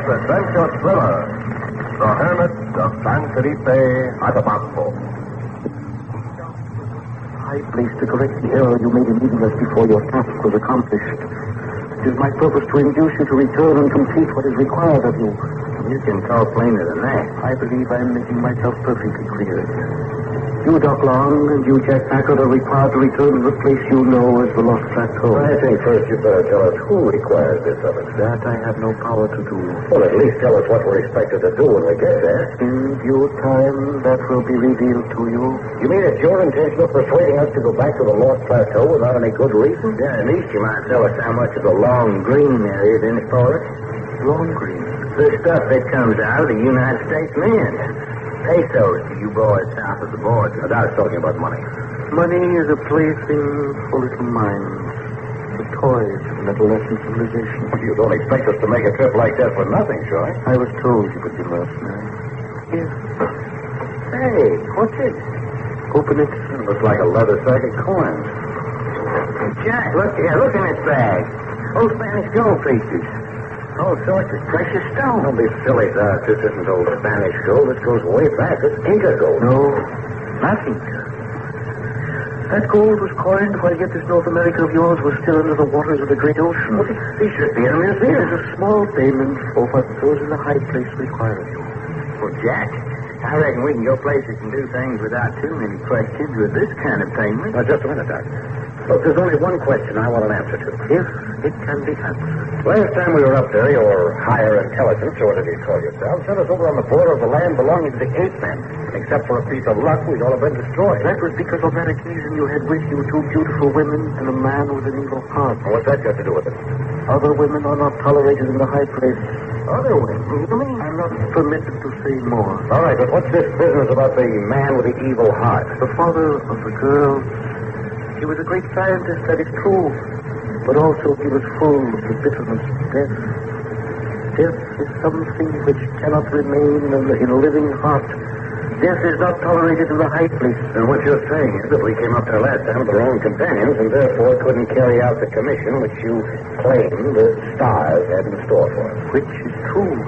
adventure thriller, The Hermit of San Felipe Atabapo. I placed to correct the error you made in leaving us before your task was accomplished. It is my purpose to induce you to return and complete what is required of you. You can talk plainer than that. I believe I am making myself perfectly clear. You, Doc Long, and you, Jack Packard, are required to return to the place you know as the Lost Plateau. I think first you better tell us who requires this of us. That I have no power to do. Well, at least tell us what we're expected to do when we get there. In due time, that will be revealed to you. You mean it's your intention of persuading us to go back to the Lost Plateau without any good reason? Yeah, at least you might tell us how much of the long green there is in it for us. Long green? The stuff that comes out of the United States Mint. Pesos to you boys south of the border. I was talking about money. Money is a plaything for little minds. The toys of adolescent civilization. You don't expect us to make a trip like that for nothing, surely? I was told you would be mercenary. Here. Hey, what's it? Open it. It looks like a leather sack of coins. Jack, look in this bag. Old Spanish gold pieces. All sorts of precious stones. Don't be silly, Doc. This isn't old Spanish gold. This goes way back. It's Inca gold. No, nothing. That gold was coined while yet this North America of yours was still under the waters of the great ocean. Well, these should be in a It museum. is a small payment for what those in the high place require of you. Well, Jack, I reckon we can go places and do things without too many questions with this kind of payment. Now, just a minute, Doc. Look, there's only one question I want an answer to. If it can be answered. Last time we were up there, your higher intelligence, or whatever you call yourself, sent us over on the border of the land belonging to the ape men. Except for a piece of luck, we'd all have been destroyed. That was because on that occasion you had with you two beautiful women and a man with an evil heart. What's that got to do with it? Other women are not tolerated in the high place. Other women? You mean? I'm not permitted to say more. All right, but what's this business about the man with the evil heart? The father of the girl, he was a great scientist, that is true. But also he was full of the bitterness of death. Death is something which cannot remain in a living heart. Death is not tolerated in the high place. And what you're saying is that we came up there last time with our own companions and therefore couldn't carry out the commission which you claimed the stars had in store for us. Which is true.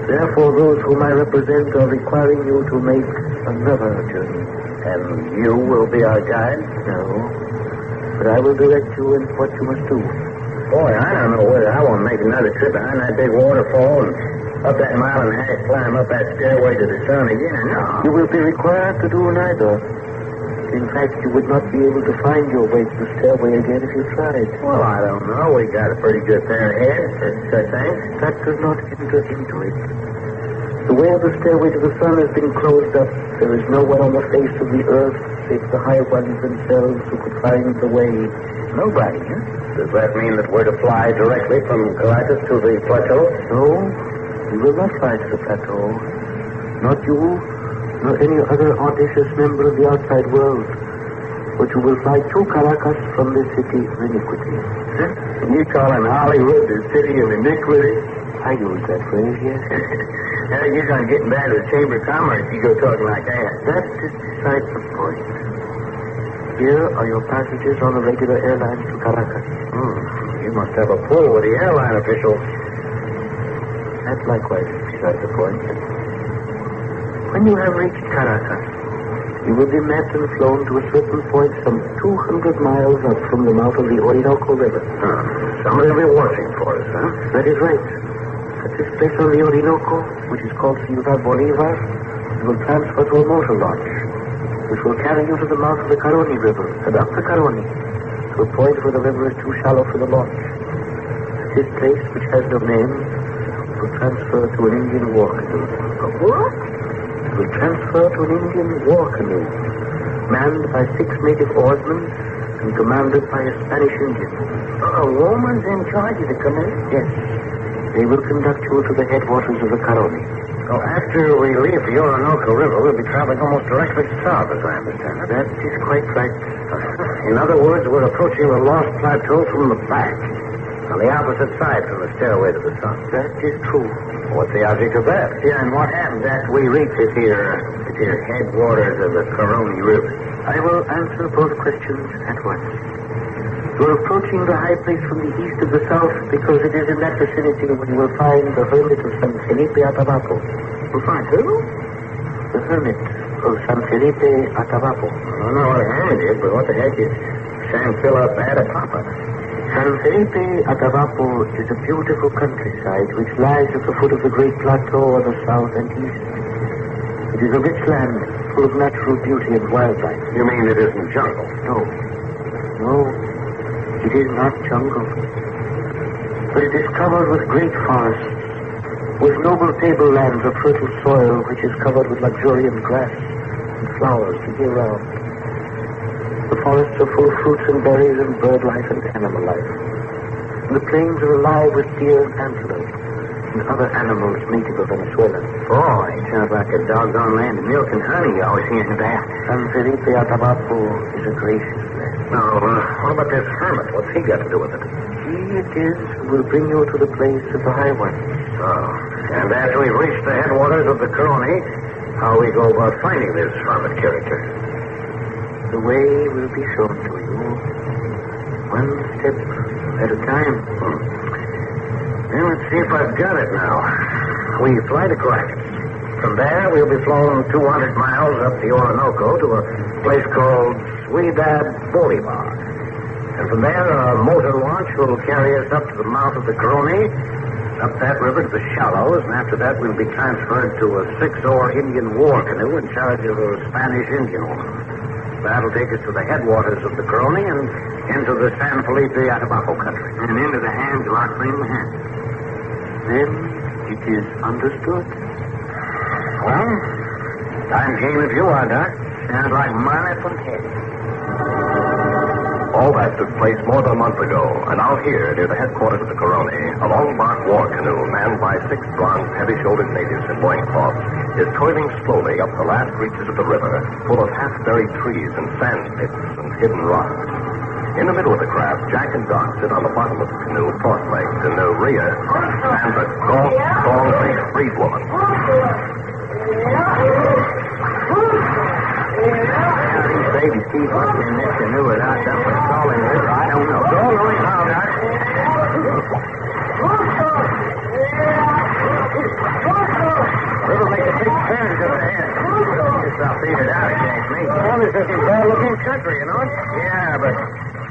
Therefore, those whom I represent are requiring you to make another journey. And you will be our guide? No. But I will direct you in what you must do. Boy, I don't know whether I want to make another trip behind that big waterfall and up that mile and a half climb up that stairway to the sun again or not. You will be required to do neither. In fact, you would not be able to find your way to the stairway again if you tried. Well, I don't know. We got a pretty good pair of heads for such things. That does not enter into it. The way of the stairway to the sun has been closed up. There is no one on the face of the earth save the high ones themselves who could find the way. Nobody, huh? Does that mean that we're to fly directly from Caracas to the plateau? No, you will not fly to the plateau. Not you, nor any other audacious member of the outside world. But you will fly to Caracas from the city of iniquity. Huh? And you calling Hollywood the city of iniquity? I use that phrase, yes. Now, you're going to get bad with the Chamber of Commerce if you go talking like that. That is beside the point. Here are your passages on the regular airlines to Caracas. You must have a pull with the airline officials. That likewise is beside the point. When you have reached Caracas, you will be met and flown to a certain point some 200 miles up from the mouth of the Orinoco River. Somebody will be watching for us, huh? That is right. At this place on the Orinoco, which is called Ciudad Bolivar, you will transfer to a motor launch, which will carry you to the mouth of the Caroni River and up the Caroni, to a point where the river is too shallow for the launch. At this place, which has no name, you will transfer to an Indian war canoe. A what? You will transfer to an Indian war canoe, manned by 6 native oarsmen and commanded by a Spanish Indian. A woman's in charge of the canoe? Yes. They will conduct you to the headwaters of the Caroni. So after we leave the Orinoco River, we'll be traveling almost directly south, as I understand it. That is quite right. In other words, we're approaching the Lost Plateau from the back, on the opposite side from the stairway to the sun. That is true. What's the object of that? Yeah, and what happens after we reach this here headwaters of the Caroni River? I will answer both questions at once. You're approaching the high place from the east of the south because it is in that vicinity where you will find the Hermit of San Felipe Atabapo. We'll find who? The Hermit of San Felipe Atabapo. I don't know what a hermit is, but what the heck is San Felipe Atabapo? San Felipe Atabapo is a beautiful countryside which lies at the foot of the great plateau on the south and east. It is a rich land full of natural beauty and wildlife. You mean it isn't jungle? No, it is not jungle. But it is covered with great forests, with noble tablelands of fertile soil which is covered with luxuriant grass and flowers the year round. The forests are full of fruits and berries and bird life and animal life. And the plains are alive with deer and antelope and other animals native of Venezuela. Boy, it sounds like a doggone land of milk and honey you always hear about. San Felipe Atabapo is a gracious land. Now, what about this hermit? What's he got to do with it? He it is who will bring you to the place of the high one. Oh, and after we reach the headwaters of the Caroni, how we go about finding this hermit character? The way will be shown to you, one step at a time. Well, let's see if I've got it now. We fly to Caracas. From there, we'll be flown 200 miles up the Orinoco to a place called Ciudad Bolivar. And from there, a motor launch will carry us up to the mouth of the Caroni, up that river to the Shallows, and after that, we'll be transferred to a 6-oar Indian war canoe in charge of a Spanish Indian woman. That'll take us to the headwaters of the Caroni and into the San Felipe Atabapo country. And into the hands of our friend Mahan. Then it is understood. Well, time came if you are, Doc. Sounds like money from head. All that took place more than a month ago, and out here, near the headquarters of the Caroni, a long-bark war canoe manned by 6 bronzed, heavy-shouldered natives in loincloths is toiling slowly up the last reaches of the river, full of half-buried trees and sand pits and hidden rocks. In the middle of the craft, Jack and Doc sit on the bottom of the canoe, cross-legged. In their rear stands a gaunt, tall-faced freed woman. These babies keep up in this canoe without something calling the river. I don't know. Go along now, Doc. River makes a big turn to the head. Guess I'll figure it out against me. Well, this isn't bad-looking country, you know it? Yeah, but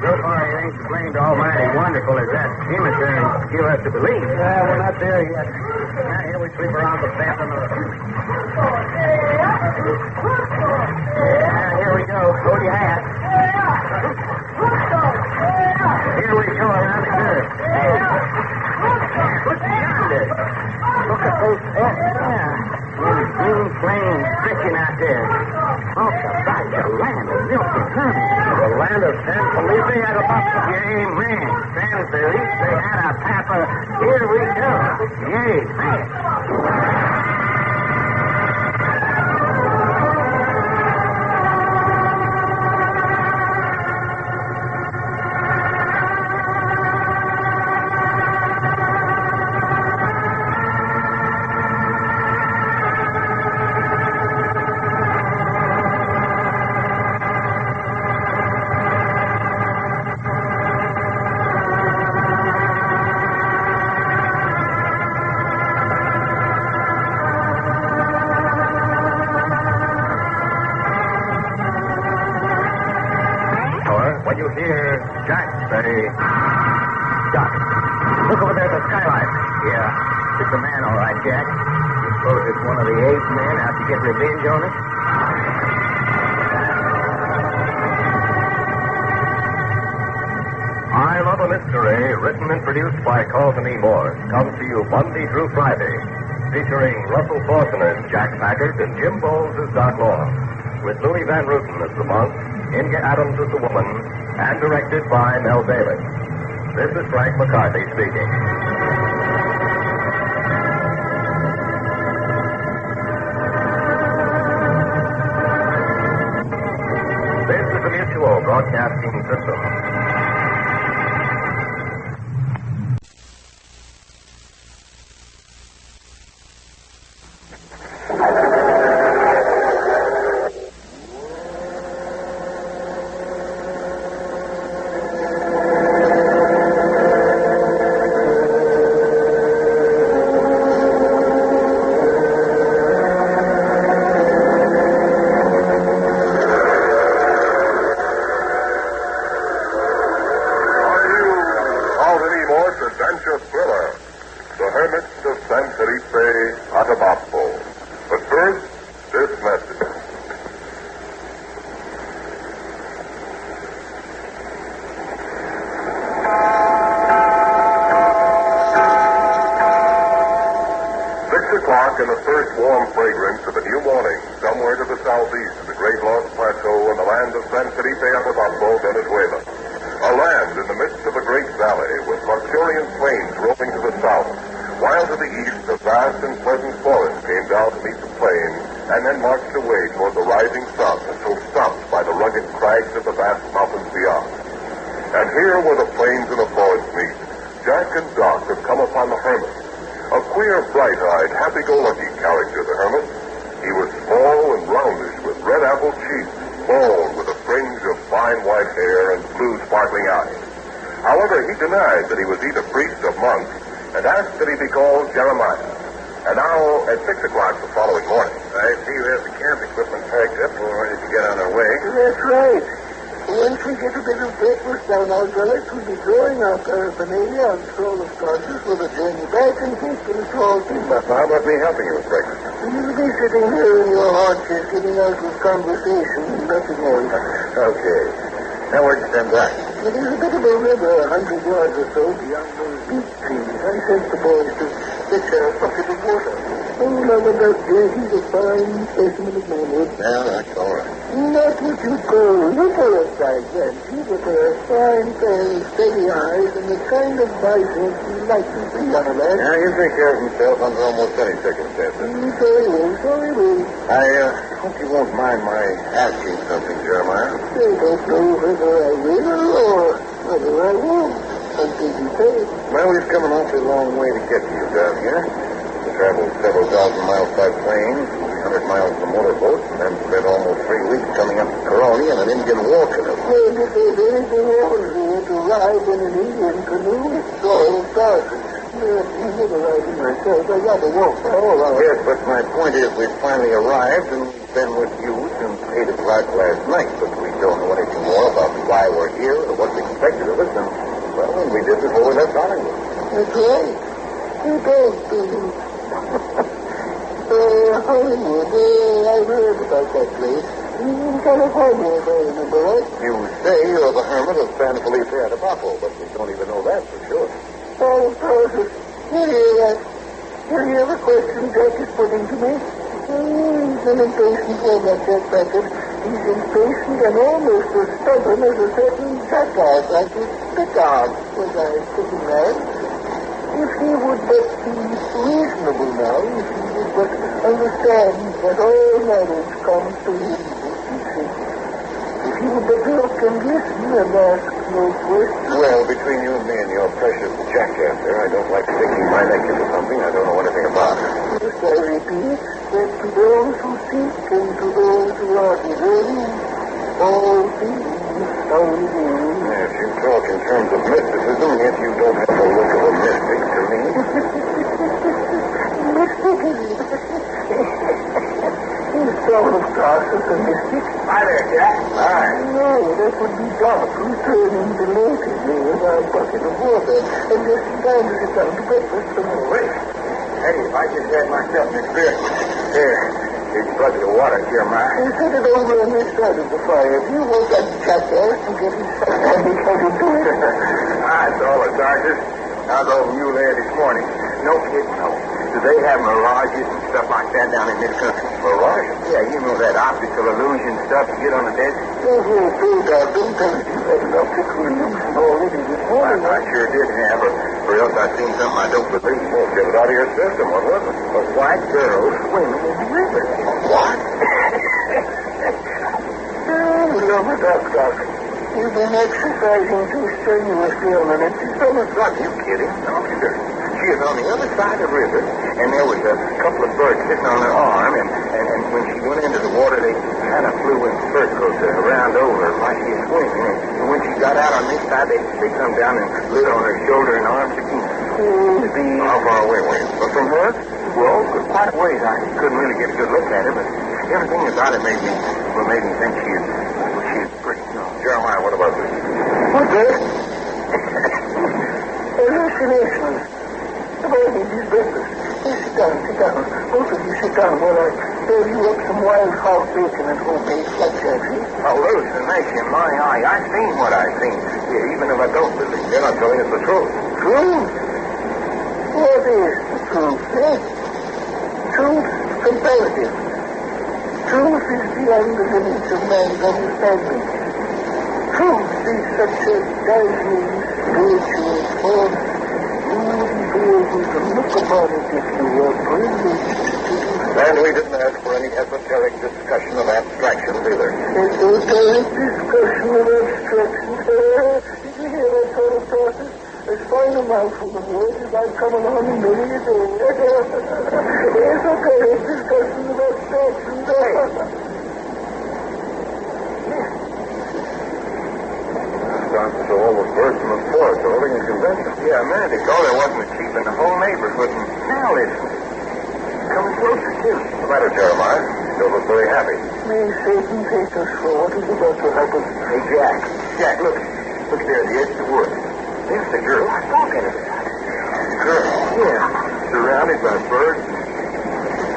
so far it ain't the blamed almighty wonderful as that cemetery give us to believe. Yeah, we're not there yet. Now, here we sweep around the bend on the... Yeah, here we go. Hold your hat. Here we go around the curve. Look yonder. Look at those... Yeah. There's green flames stretching out there. Talk about the land of milk and honey. The land of San Felipe Atabapo. Amen. San Felipe Atabapo. Here we go. Yay, man. When you hear Jack say, Doc, look over there at the skylight. Yeah, it's a man, all right, Jack. You suppose it's one of the 8 men out to get revenge on us? I Love a Mystery, written and produced by Carlton E. Morse, comes to you Monday through Friday, featuring Russell Thorson as Jack Packard and Jim Bowles as Doc Long, with Louis Van Ruten as the monk, Inga Adams as the woman, and directed by Mel Davis. This is Frank McCarthy speaking. This is the Mutual Broadcasting System. o'clock and the first warm fragrance of the new morning, somewhere to the southeast of the Great Lost Plateau in the land of San Felipe Atabapo, Venezuela. A land in the midst of a great valley with luxuriant plains rolling to the south, while to the east a vast and pleasant forest came down to meet the plain and then marched away toward the rising sun until stopped by the rugged crags of the vast mountains beyond. And here where the plains and the forest meet, Jack and Doc have come upon the Hermit. A queer, bright-eyed, happy-go-lucky character, the Hermit. He was small and roundish, with red apple cheeks, bald with a fringe of fine white hair and blue sparkling eyes. However, he denied that he was either priest or monk, and asked that he be called Jeremiah. And now, at 6 o'clock the following morning, I see you have the camp equipment packed up. We're ready to get on our way. That's right. Once we get a bit of breakfast down our gullet, we'll be drawing our paraphernalia and stroll of starches for the journey back and take to the small timber. How about me helping you with breakfast? You'll be sitting here in your haunches, getting out with conversation and nothing else. Okay. Now where'd you stand back? It is a bit of a river, 100 yards or so beyond those beech trees. I sent the boys to fetch a bucket of water. Oh, now about there, he's a fine specimen of manhood. Yeah, that's all right. Not what you call rigorous like that, but a fine pair of steady eyes and the kind of biceps you like to see on a lad. Now, he'll take care of himself under almost any circumstances. Very well, very well. I hope you won't mind my asking something, Jeremiah. I don't know whether I will or whether I won't until you say it. Well, we've come an awfully long way to get to you down here. We traveled several thousand miles by plane, 300 miles in a motorboat, and then spent almost 3 weeks coming up to Caroni in an Indian war canoe. Well, if there's anything wrong here to ride in an Indian canoe, it's all dark. You never ride in myself. I got to walk all out. Yes, but my point is we've finally arrived, and we've been with you since 8 o'clock last night, but we don't know anything more about why we're here or what's expected of us, and, well, when we did before we left Hollywood. That's right. You don't Hollywood, I've heard about that place. In California, if I remember right. You say you're the hermit of San Felipe Atabapo, but we don't even know that for sure. Oh, Joseph, you hear the question Jack is putting to me? He's an impatient one, that Jack Packard. He's impatient and almost as stubborn as a certain jackass like his Pickard, was I sitting there. If he would but be reasonable now, if he would but understand that all knowledge comes to him with teaching, if he would but look and listen and ask no questions. Well, between you and me and your precious jackass there, I don't like sticking my neck into something I don't know anything about. Yes, I repeat that to those who seek and to those who are deserving, all things are revealed. If you talk in terms of mysticism, yet you don't have the look of a mystic to me. Mysticism. He's sort of cautious and mystic. Hi there, Jack. Hi. No, that would be Doc returning belatedly with our bucket of water and just in time to sit down to breakfast tomorrow. Wait. Hey, if I just had myself an experience. Here, here's a bucket of water, Jeremiah. And set it over on this side of the fire. If you want that jackass to get his handy headed to it. I saw the Sergeant. I was over mule there this morning. No kidding, no. Do they have mirages and stuff like that down in this country? Mirages? Yeah, you know that optical illusion stuff you get on the desert? Oh, Doc, don't tell me you had an optical illusion already this morning. I sure did have, or else I'd seen something I don't believe. Well, get it out of your system. What was it? A white girl swimming in the river. What? Oh, love it, Doc. You've been exercising too strenuously on an empty stomach. Are you kidding? No, sir. She is on the other side of the river, and there was a couple of birds sitting on her arm, and when she went into the water, they kind of flew in circles around over her like she was swimming. And when she got out on this side, they come down and lit on her shoulder and arms again. How far away were you? From her? Well, quite a ways. I couldn't really get a good look at her, but everything about it made me think she is pretty. No. Jeremiah, what about this? What's that? Hallucinations. The boy needs his breakfast. Hey, sit down. Both of you sit down while I serve you up some wild hog bacon and homemade flapjack, see? Hallucination, my eye. I've seen what I've seen. Yeah, even if I don't believe, they're not telling us the truth. Truth? What is the truth, eh? imperative. Truth is beyond the limits of man's understanding. Truth is such a dazzling spiritual force. You wouldn't be able to look upon it if you were privileged to do so. And we didn't ask for any esoteric discussion of abstractions either. Esoteric discussion of abstractions. Did you hear that sort of process? As fine a mouthful of words as I've come along in many a day. Esoteric discussion of abstractions. Sounds so almost worse than the forest holding a convention. Yeah, a minute ago there wasn't a chief in the whole neighborhood. And now listen. Coming closer, too. What's the matter, Jeremiah? You don't look very happy. May Satan take us for what is about to happen. Hey, Jack. Jack, look. Look there at the edge of the woods. There's the girl I was talking about. Girl? Yeah. Surrounded by birds.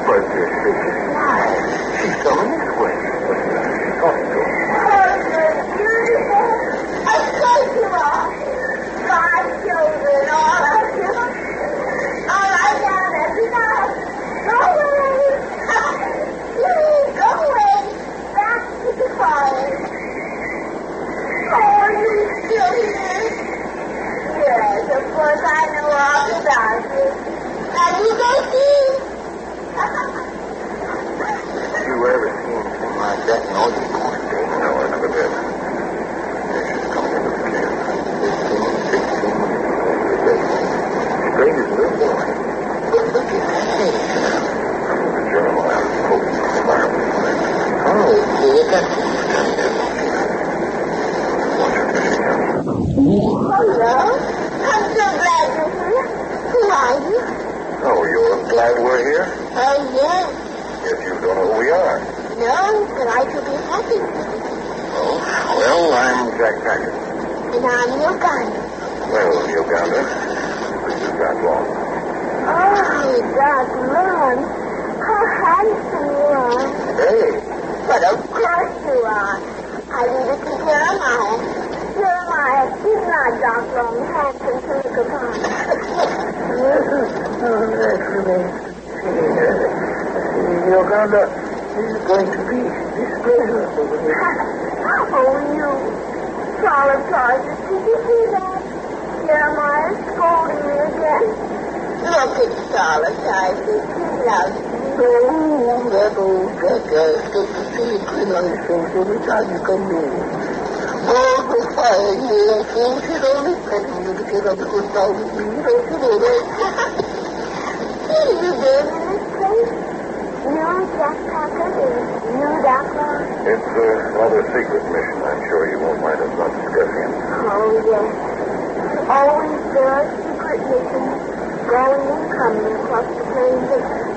Birds are speaking. She's coming this way. She's talking to him.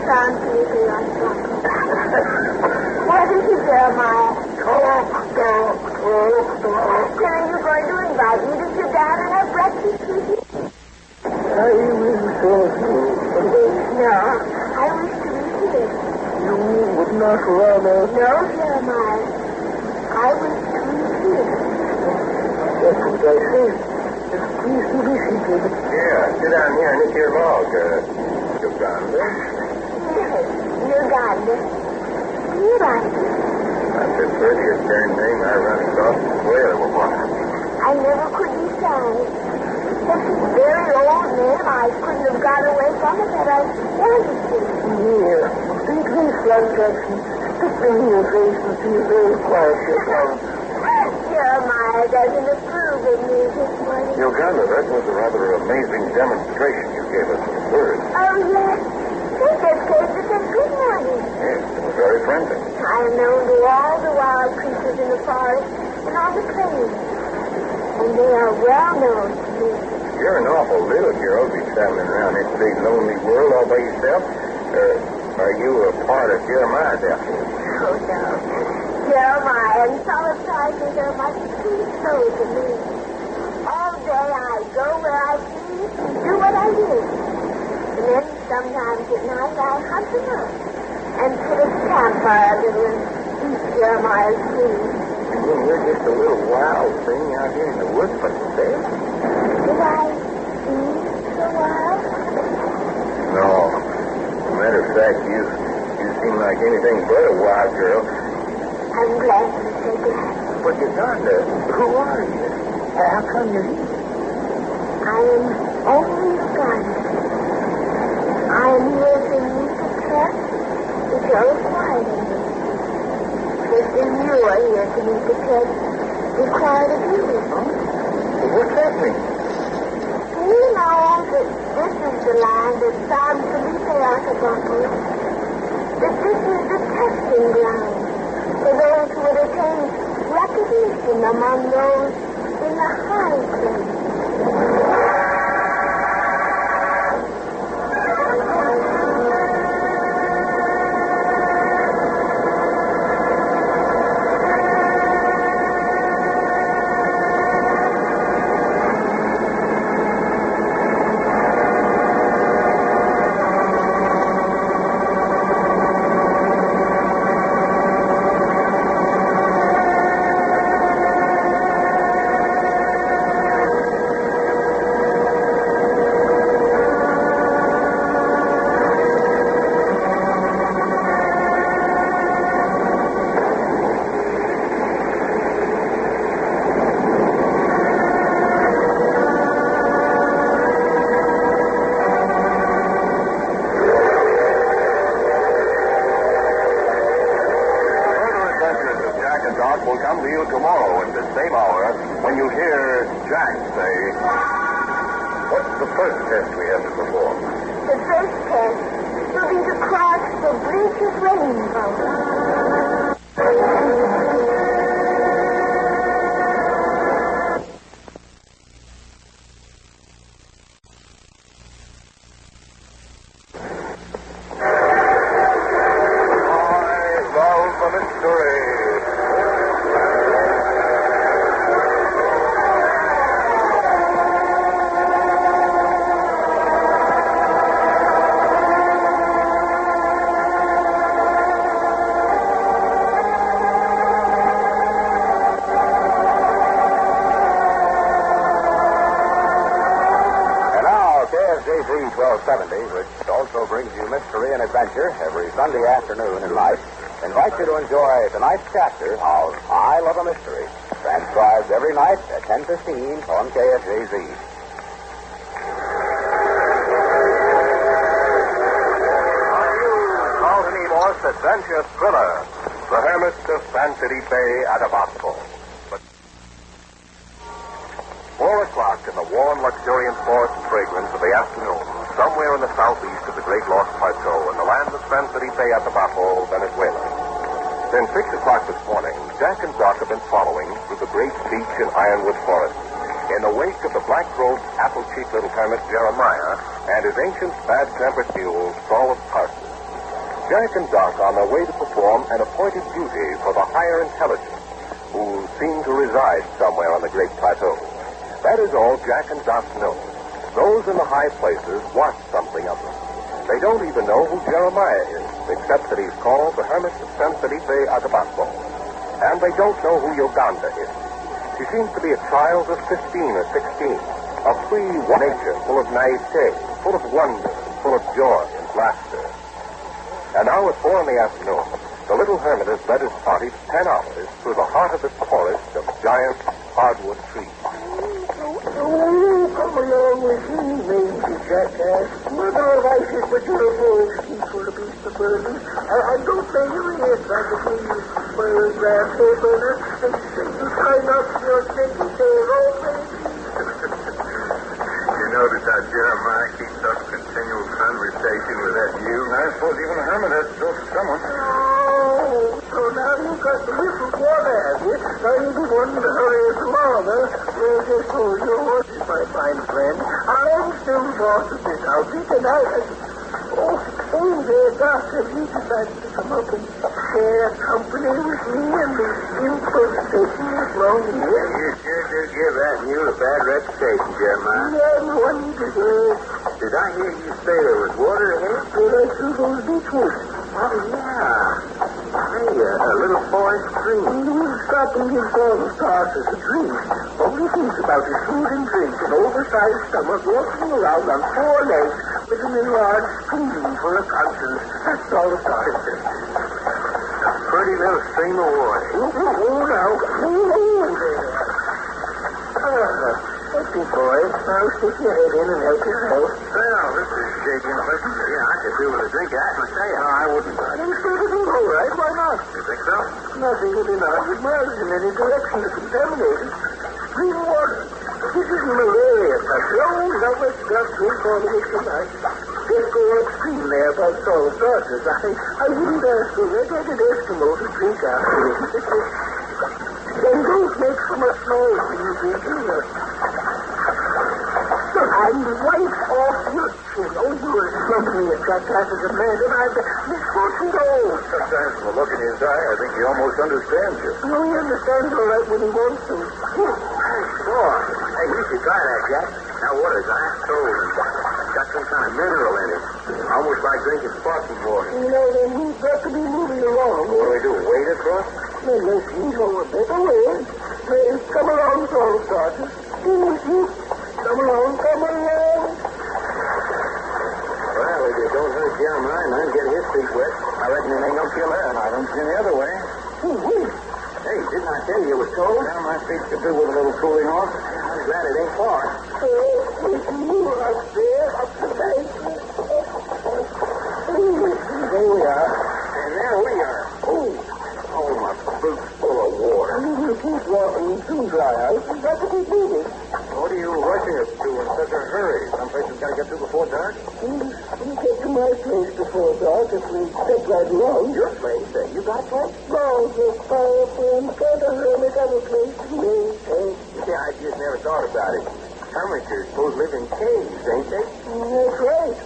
San Felipe Atabapo. What is it, Jeremiah? Talk. When are you going to invite me to sit down and have breakfast with you? I will serve you. No, I wish to be here. You would not rather... No, Jeremiah. I wish to be here. That's what I said. Just please to be seated. Yeah, sit down here and eat your log, Uganda. Yes, Uganda. Do you like it? That's the 30th darn name I run across where or what? I never could decide. It's a very old name. I couldn't have got away from it had I wanted to. Here, take this flat Jackson. Stick me in your face and see you very quiet yourself. Jeremiah doesn't approve of me this morning. Uganda, that was a rather amazing demonstration you gave us of the birds. Oh, yes. They just gave us a good morning. Yes, it was very friendly. I am known to all the wild creatures in the forest and on the plains. And they are well known to me. You're an awful little girl to be traveling around this big, lonely world all by yourself. Are you a part of Jeremiah's outfit? Oh, no. Jeremiah and solitarians are my sweet soul to me. All day I go where I please and do what I do. And then sometimes at night I hunt them up and put a campfire under and eat Jeremiah's food. Well, you're just a little wild thing out here in the woods, but say. Did I seem so wild? No. As a matter of fact, you seem like anything but a wild girl. I'm glad you said that. But Uganda, who are you? How come you're here? I am only Uganda. I am here to meet the trust which are required of me. Just as you are here to meet the trust required of you. What's that mean? You know that this is the land of San Felipe Atabapo. That this is the testing ground for those who would attain recognition among those in the high place. Will come to you tomorrow at the same hour when you hear Jack say, What's the first test we have to perform? The first test will be to cross the bridge of rainbow. KFJZ 1270, which also brings you mystery and adventure every Sunday afternoon and night, invites you to enjoy tonight's chapter of I Love a Mystery, transcribed every night at 10:15 on KFJZ. Carlton E. Morse adventure thriller, The Hermit of San Felipe Atabapo. 4 o'clock in the warm, luxuriant forest fragrance of the afternoon, somewhere in the southeast of the Great Lost Plateau in the land of San Felipe Atabapo, Venezuela. Since 6 o'clock this morning, Jack and Doc have been following through the great beech and ironwood forest in the wake of the black-robed, apple-cheeked little hermit Jeremiah and his ancient, bad-tempered mule, Saul of Tarsus. Jack and Doc on their way to perform an appointed duty for the higher intelligence who seem to reside somewhere on the Great Plateau. That is all Jack and Doc know. Those in the high places watch something of them. They don't even know who Jeremiah is, except that he's called the Hermit of San Felipe Atabapo. And they don't know who Uganda is. She seems to be a child of 15 or 16, a free nature full of naivete, full of wonder, full of joy and laughter. And now at 4 in the afternoon, the little hermit has led his party for 10 hours through the heart of this forest of giant hardwood trees. Oh, come along with me, mangy jackass. With all vices but your voice, for the beast of burden. I don't say you is like a thing for a grab paper. You tie up your sticky tail, old baby. You notice how Jeremiah keeps up continual conversation with that mule? I suppose even the hermit has to go for someone. Oh, so now you've got the whistle water, have you? Now you be wanting to hurry us along, huh? Well, just hold your horses, my fine friend. I am still boss of this outfit, and oh, there, Doc, have you decided to come up and share company with me and the imperfection of long year? You sure do give that mule a bad reputation, Jeremiah. Yeah, the one you deserve. Did I hear you say there was water ahead? Well, I threw those beach woods. Oh, yeah. Hey, a little forest stream. We'll stop and give Saul of Tarsus a drink. All he thinks about is food and drink, an oversized stomach, walking around on 4 legs with an enlarged spleen for a conscience. That's all of Tarsus. now stick your head in and help yourself. Well, this is shaking pleasant. Yeah, I could do with a drink of that myself. No, I wouldn't. Instead of all right, why not? You think so? Nothing within 100 miles in any direction to contaminate it. Clean water. This isn't malaria, but no lovely stuff drink all of it tonight. Just go upstream there about salt saucers. I wouldn't ask a red-headed Eskimo to drink after it. Then don't make so much noise when you drink either. And wipe off your chin. Oh, you're slumping at that class as a man, and I've misfortune to old. Sometimes from the look in his eye, I think he almost understands you. Oh, he understands all right when he wants to. Sure. Hey, you should try that, Jack. That water's ice cold and got some kind of mineral in it. Almost like drinking sparkling water. You know, then we've got to be moving along. What do we do, wait it for us? Well, listen, go a better way. Come along, salt starters. Come along, come along. Well, if you don't hurt Jeremiah and get his feet wet, I reckon it ain't gonna kill her. I don't see any other way. Hey, didn't I tell you it was cold? Well, my feet could do with a little cooling off. I'm glad it ain't far. You up there, up the bank. There we are. And there we are. Oh, my boot's full of water. You keep walking, you soon dry out. You've got to keep moving. What are you rushing us to in such a hurry? Someplace we've got to get to before dark? We'll get to my place before dark if we step right along. Your place? You got place? No, just fire friend. Can't a hermit have a place to live? Yeah, I just never thought about it. Hermits are supposed to live in caves, ain't they? That's right.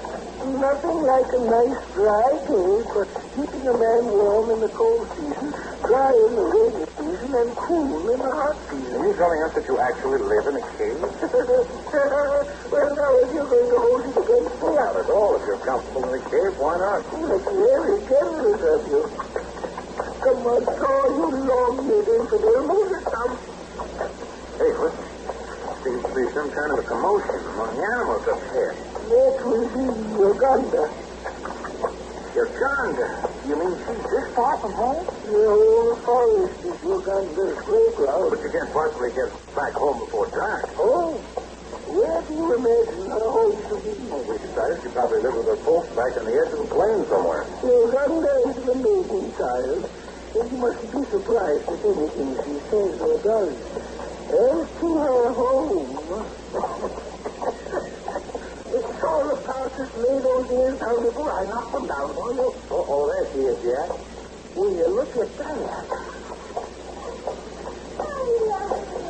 Nothing like a nice dry cave for keeping a man warm in the cold season, dry in the rainy season, and cool in the hot season. Are you telling us that you actually live in a cave? Well, now, if you're going to hold it against me, Not at all. If you're comfortable in a cave, why not? that's very generous of you. Come on, Saw, you long-eared infidel. Move it some. Hey, listen. Seems to be some kind of a commotion among the animals up here. That will be Uganda. Uganda? You mean she's this far from home? The whole forest is Uganda's playground. But you can't possibly get back home before dark. Oh, where do you imagine her home to be? Well, we decided she probably lived with her folks back on the edge of the plain somewhere. Uganda is an amazing child. And you mustn't be surprised at anything she says or does. As to her home... It's all the passes lay those ears down before I knock them down for you. Oh, there she is, Jack. Will you look at that?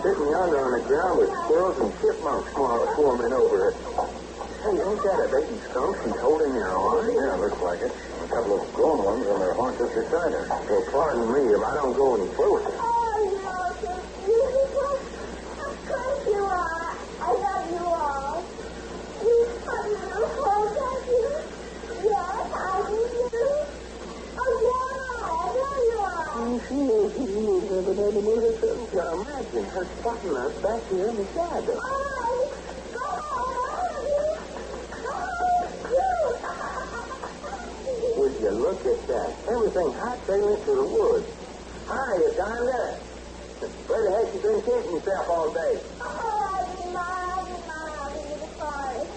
Sitting yonder on the ground with squirrels and chipmunks swarming over it. Hey, ain't that a baby skunk she's holding in her arms? Yeah, looks like it. A couple of grown ones on their haunches beside her. Well, pardon me if I don't go any closer. Oh, you're so beautiful. Of course you are. I love you all. You have little holes, have you? Yes, I do. Oh, yeah, there you are. She knows she is an animal herself. Now, imagine her spotting us back here in the shadow. All right. Go home, all of you. Go home, too. Would you look at that? Everything hot sailing through the woods. Hi, Uganda. Where the heck you been keeping yourself all day? Oh, I've been miles into the forest.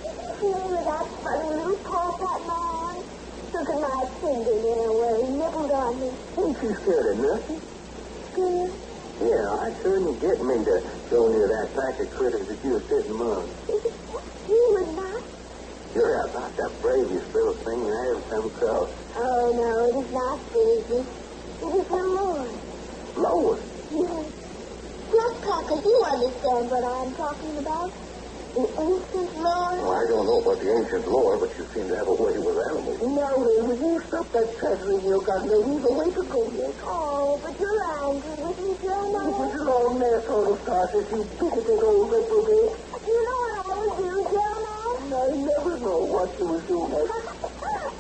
Did you see that funny little polecat man? Took my finger there where he nibbled on me. Ain't you scared of nothing? Good. Yeah, I couldn't get me to go near that pack of critters that you were sitting among. You would not? You're about the bravest little thing I ever come across. Oh, no, it is not crazy. It is the Lord. Lord. Yes. Just Papa, you understand what I'm talking about. The ancient Lord. Well, I don't know about the ancient lore, but you seem to have a way with animals. Now, then, will you stop that chattering, Uganda? We've a way to go yet. Oh, but you're angry with me, Jeremiah. It was along there, sort of, Tarsus. You bigoted old reprobate. You know what I will do, Jeremiah? I never know what you will do next.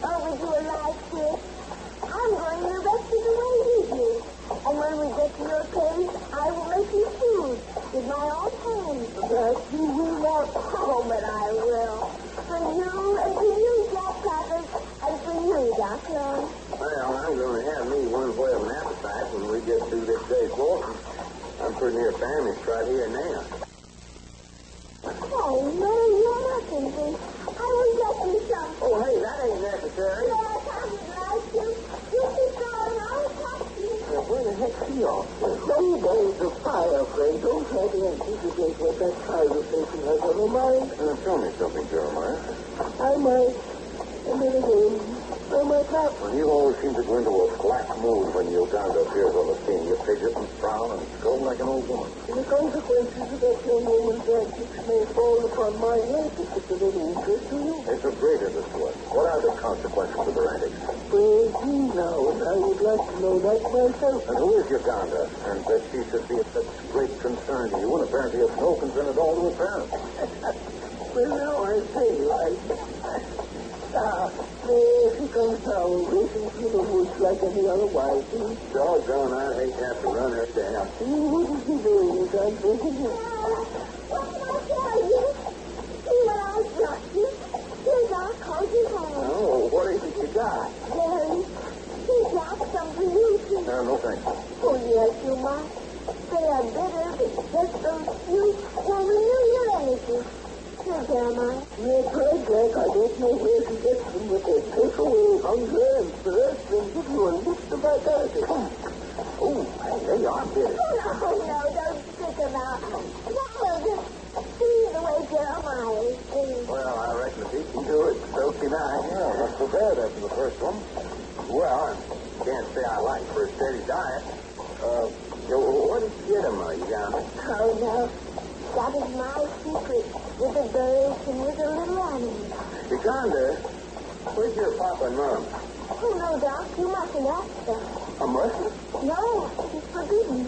Oh, would you like this? I'm going the rest of the way with you. And when we get to your cave, I will make you food with my own hands. That you will not. Oh, but I will. For you, and for you, Jack Crackers, and for you, Doctor. Well, I'm going to have me one boy of an appetite when we get through this day's walking. I'm pretty near famished right here now. Well, you always seem to go into a flat mood when Uganda appears on the scene. You fidget and frown and scold like an old woman. The consequences of that young woman's antics may fall upon my head if it's of any interest to you. It's of great interest to us. What are the consequences of their antics? Well, gee, now, and I would like to know that myself. And who is Uganda? And that she should be of such great concern to you and apparently of no concern at all to her parents. Well, now I say, she comes down racing through the woods like any other wife. Doggone, I hate to have to run her down. You wouldn't be doing it, I'm thinking. What did I tell you? See what I brought you? Here's our cozy home. Oh, what is it you got? Jerry, he got some for you, too. No thanks. Oh, yes, you might. They are bitter, but just those few will renew your energy. Here, Jeremiah. Yes, right, Jack. I don't know where she gets them, but they take away hunger and thirst and give you a lift of vitality. Oh, they are bitter. Oh, no, don't stick them out. Now, just see the way Jeremiah is doing. Well, I reckon if he can do it, so can I. Yeah, not so bad after the first one. Well, I can't say I like for a steady diet. What did you get him, Uganda? Oh, no. That is my secret with the birds and with the little animals. Uganda, where's your papa and mom? Oh, no, Doc, you mustn't ask them. A Muslim? No, it's forbidden.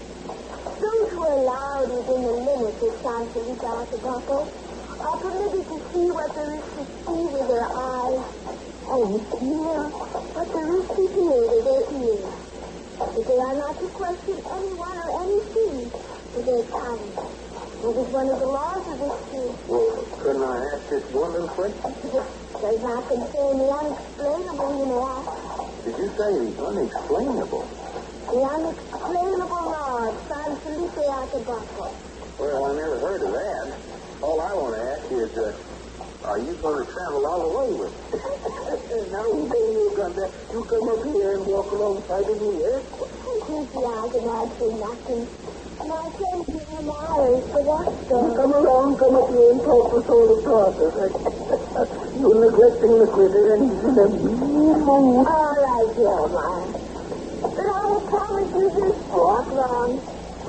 Those who are allowed within the limits of San Felipe Atabapo are permitted to see what there is to see with their eyes and hear what there is to hear with their ears. But they are not to question anyone or anything with their tongue. It is one of the laws of this state. Well, couldn't I ask just one little question? If it does not concern the unexplainable, you may ask. Did you say the unexplainable? The unexplainable law of San Felipe Atabapo. Well, I never heard of that. All I want to ask is, are you going to travel all the way with me? Now, Uganda, you come up here and walk alongside of me, eh? I can answer nothing. My friend Jeremiah is the doctor. Come along, come up here and talk to Soul of Tarsus. You're neglecting the critter, and he's in a mean mood. All right, Jeremiah. But I will promise you this walk long.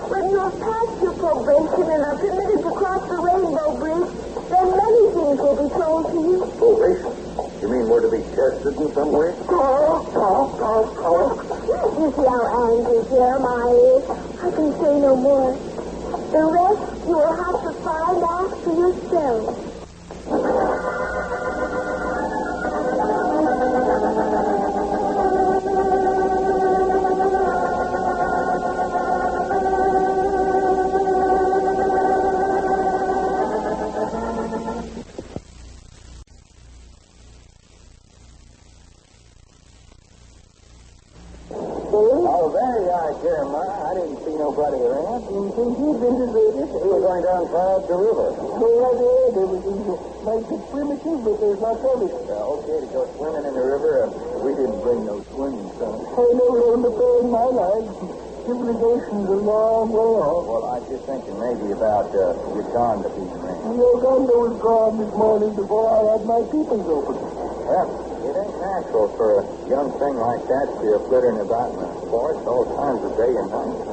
When you have passed your probation and are permitted to cross the Rainbow Bridge, then many things will be told to you. Probation? You mean we're to be tested in some way? Talk. You see how angry Jeremiah is. I can say no more. The rest you will have to find out for yourself. Oh, there you are, Jeremiah. I didn't see nobody around. You think he's been deserted? We were going down the river. No idea. Everything might be primitive, but there's not everything. Okay, to go swimming in the river. We didn't bring no swimming trunks. I never learned to play in my life. Civilization's a long way off. Well, I was just thinking maybe about Uganda being around. Uganda was gone this morning before I had my peepers open. Well, it ain't natural for a young thing like that to be flittering about in the forest all times of day and night.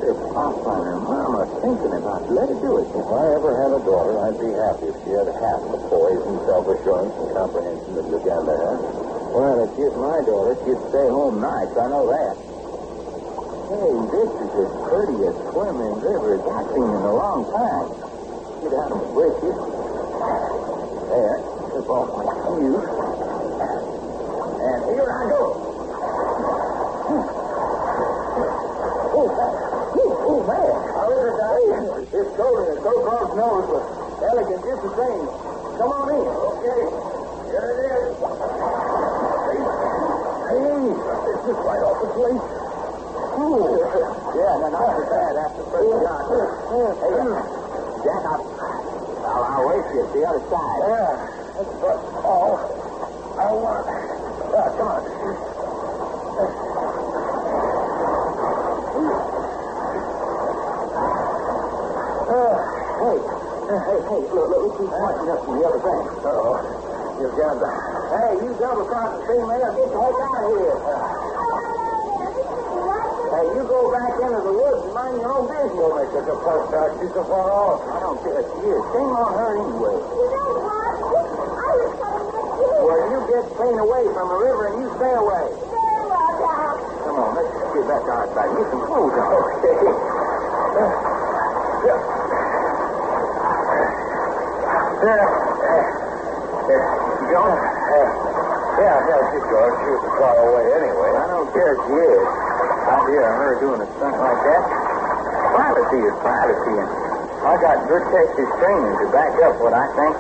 If Papa and Mama thinking about it, let her do it. If I ever had a daughter, I'd be happy if she had half the poise and self-assurance and comprehension that Uganda has. Well, if she's my daughter, she'd stay home nights. I know that. Hey, this is as pretty a swimming river as I've seen in a long time. Get out of the britches. There. Slip off my shoes. And here I go. Oh, man. How is it, Daddy? It's cold and it's so-called nose, but elegant just the same. Come on in. Okay. Here it is. Hey, it's just right off the plate. Yeah, not too bad after the first shot. Hey, Jack, I'll race you to the other side. Yeah, that's all I want. Come on. Hey, look, who's marching up from the other bank? Uh-oh. Uganda. Hey, you double cross the stream there. Get the heck out of here. Hey, you go back into the woods and mind your own business. You'll make such a fuss about you so far off. I don't care if she is. Shame on her anyway. Well, you get clean away from the river and you stay away. Come on, let's get back outside. Get some clothes on. Okay. John? Yeah, she's gone. She was far away anyway. I don't care if she is. Out here, her doing a stunt like that. Privacy is privacy, and I got good Texas training to back up what I think.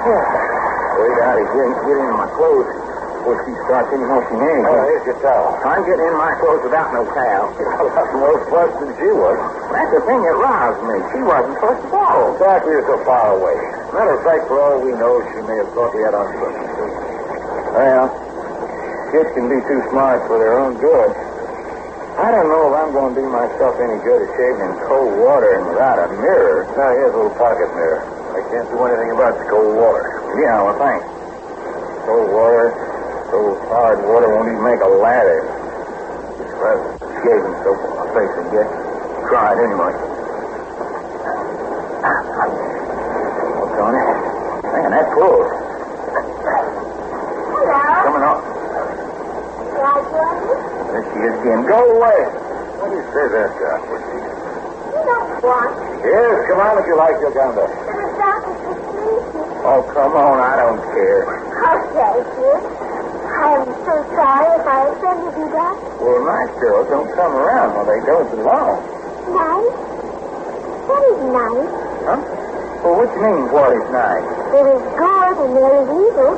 Wait out here and get in my clothes before she starts any motion anything. Oh, here's your towel. I'm getting in my clothes without no towel. A lot more fuss than she was. That's the thing that roused me. She wasn't first of all. Exactly, you're so far away. Matter of fact, for all we know, she may have thought we had on something. Well, kids can be too smart for their own good. I don't know if I'm going to do myself any good at shaving in cold water and without a mirror. Now, here's a little pocket mirror. I can't do anything about the cold water. Yeah, well, thanks. Cold water, cold hard water won't even make a lather. Just grab shaving soap on my face and get tried anyway. What's on it? Man, that pulls. Hello? Coming up. There she is again. Go away. What do you say that, Doc? You don't want. Yes, come on if you like, Uganda. The doctor's sleepy. Oh, come on. I don't care. Okay, dear. I'm so sorry if I offended you, Doc. Well, nice girls don't come around when they don't belong. Nice? What is nice? Huh? Well, what do you mean, what is nice? There is good and there is evil.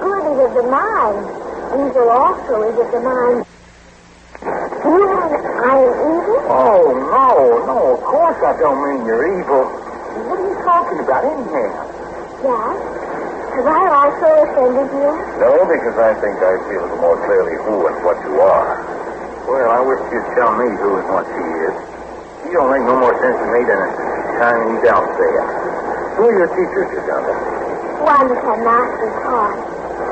Good is of the mind. Evil also is of the mind. Do you mean I am evil? Oh, no, of course I don't mean you're evil. What are you talking about anyhow? Yes. Have I also offended you? No, because I think I feel a little more clearly who and what you are. Well, I wish you'd tell me who and what she is. You don't make no more sense to me than a Chinese outfit. Who are your teachers, Uganda? One cannot be taught.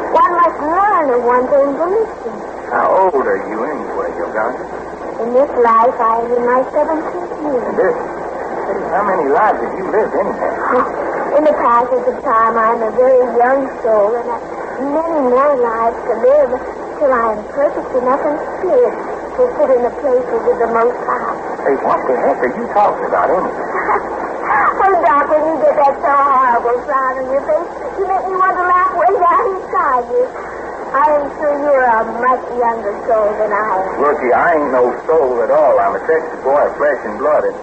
One must learn of one's own volition. How old are you anyway, Uganda? In this life, I am in my 17th year. This? How many lives have you lived anyhow? In the passage of time, I am a very young soul and have many more lives to live till I am perfect enough in spirit to sit in the places of the Most High. Hey, what the heck are you talking about anyway? Oh, Doc, when you get that so horrible frown on your face, you make me want to laugh way down inside you. I am sure you're a much younger soul than I am. Rookie, I ain't no soul at all. I'm a Texas boy of flesh and blood, and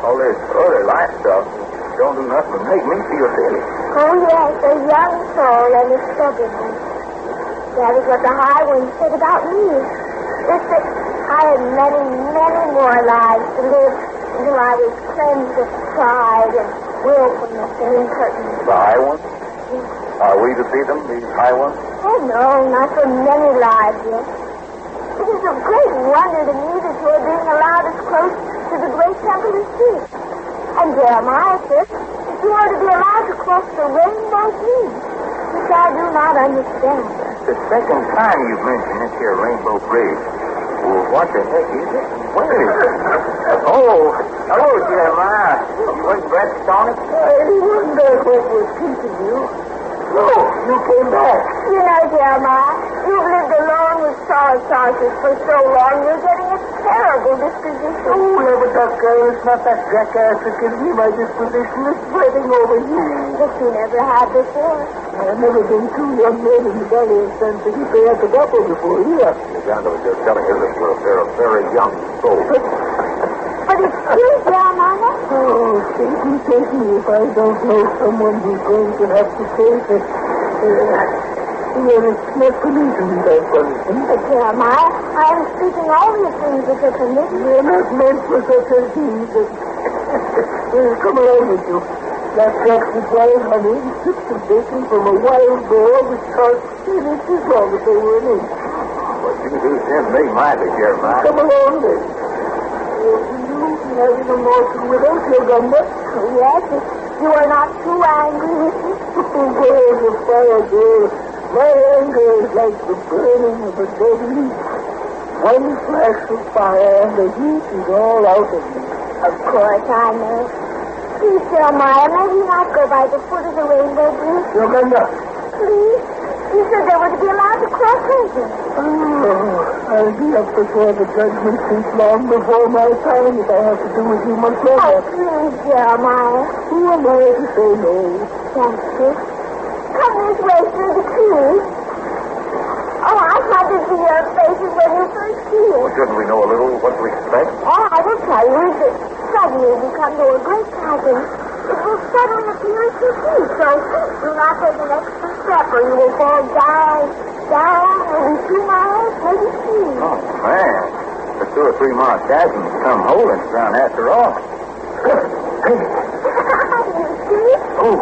all this other life stuff don't do nothing but make me feel silly. Oh, yes, a young soul and a stubborn one. That is what the High One said about me. It said I had many, many more lives to live until I was cleansed of pride and willfulness and impertinence. The high ones? Yes. Are we to see them, these high ones? Oh, no, not for many lives yet. It is a great wonder to me that you are being allowed as close to the great temple as this. And Jeremiah says that you are to be allowed to cross the rainbow bridge, which I do not understand. That's the second time you've mentioned this here rainbow bridge. Well, what the heck is it? Where is it? Oh, hello, Jeremiah. You wasn't breakfast on it? He wasn't there what was keeping you. No, you came back. You know, Jeremiah, you've lived alone with Saul Sausage for so long, you're getting a terrible disposition. Oh, never duck, girl. It's not that jackass that gives me my disposition. It's spreading over you. That you never had before. I've never been two young men in the valley of San Felipe Atabapo before here. Uganda was just telling us that we're a pair of very young souls. But it's true, Jeremiah. Oh, Satan take me if I don't know someone who's going to have to face it. Well, it's not for me to be that punishment. But Jeremiah, I am speaking only of things that are permitted. They're not meant for such as these. Come along with you. That tracks with wild honey and strips of bacon from a wild boar which cost 10 inches long if they were an inch. What you do send me mightily, Jeremiah. Come along then. Having a morsel with us, Uganda? Yes, if you are not too angry with me. Oh, fire, girl. My anger is like the burning of a dead leaf. One flash of fire and the heat is all out of me. Of course, I know. Please, Jeremiah, may we not go by the foot of the rainbow bridge? Yolanda. Please? You said they were to be allowed to cross over. Oh, I'll be up before the judgment seat long before my time if I have to do with you much Oh, longer. please, Jeremiah. Who am I to say no? Thank you. Come this way through the trees. Oh, I thought to see your faces when you first see Well, it. shouldn't we know a little what to expect? Oh, I will tell you that suddenly we come to a great chasm. It will suddenly appear at your feet, so do not take an extra step or you will fall down, maybe 2 miles, maybe 3. Oh, man. The 2 or 3 mile chasm come holding ground after all. You see? Oh,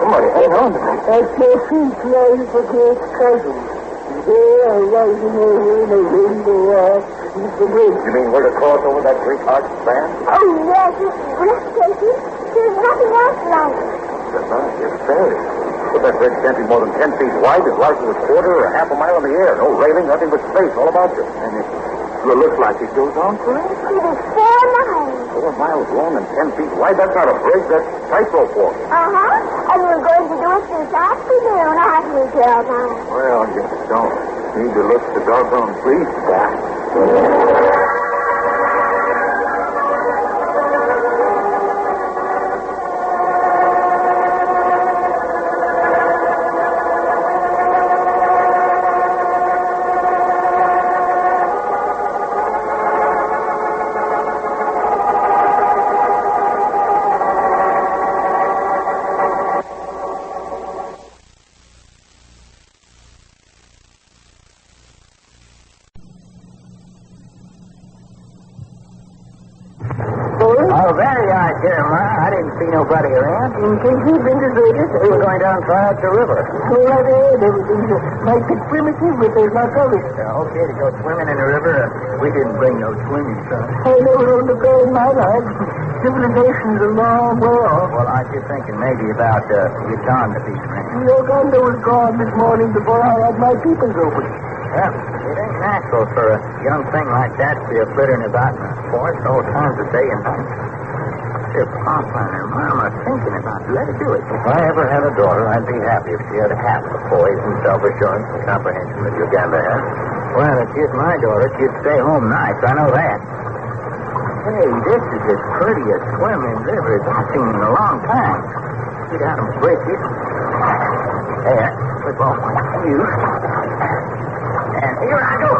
somebody hang on to me. At your feet lies the great chasm. They are rising over in a rainbow arc beneath the bridge. You mean we're to cross over that great arch span? Oh, yes, it's breathtaking. There's nothing else like it. It's fairy. But that bridge can't be more than 10 feet wide, as large as a quarter or half a mile in the air. No railing, nothing but space all about you. And it looks like it goes on forever. It is 4 miles. 4 miles long and 10 feet wide. That's not a bridge, that's tightrope walk. Uh-huh. And we're going to do it this afternoon, aren't we, Jeremiah? Well, you don't need to look the doggone pleased, Doc. Oh, there you are, Jeremiah. I didn't see nobody around. In case you've been deserted, We were going down try out the river. go right ahead. Everything's might be primitive, but there's lots of it. Okay to go swimming in the river. We didn't bring no swimming, son. I never owned a car in my life. Civilization's a long way off. Well, I was just thinking maybe about Yucatan to be frank. Uganda was gone this morning before I had my peepers open. Well, it ain't natural for a young thing like that to be a flittering about in the forest all times of day and night. If Papa and Mama thinking about it, let her do it. If I ever had a daughter, I'd be happy if she had half the poise and self-assurance and comprehension that Uganda has. Well, if she's my daughter, she'd stay home nights. I know that. Hey, this is as pretty a swimming river as I've seen in a long time. Get out and break it. There, slip off my shoes. And here I go.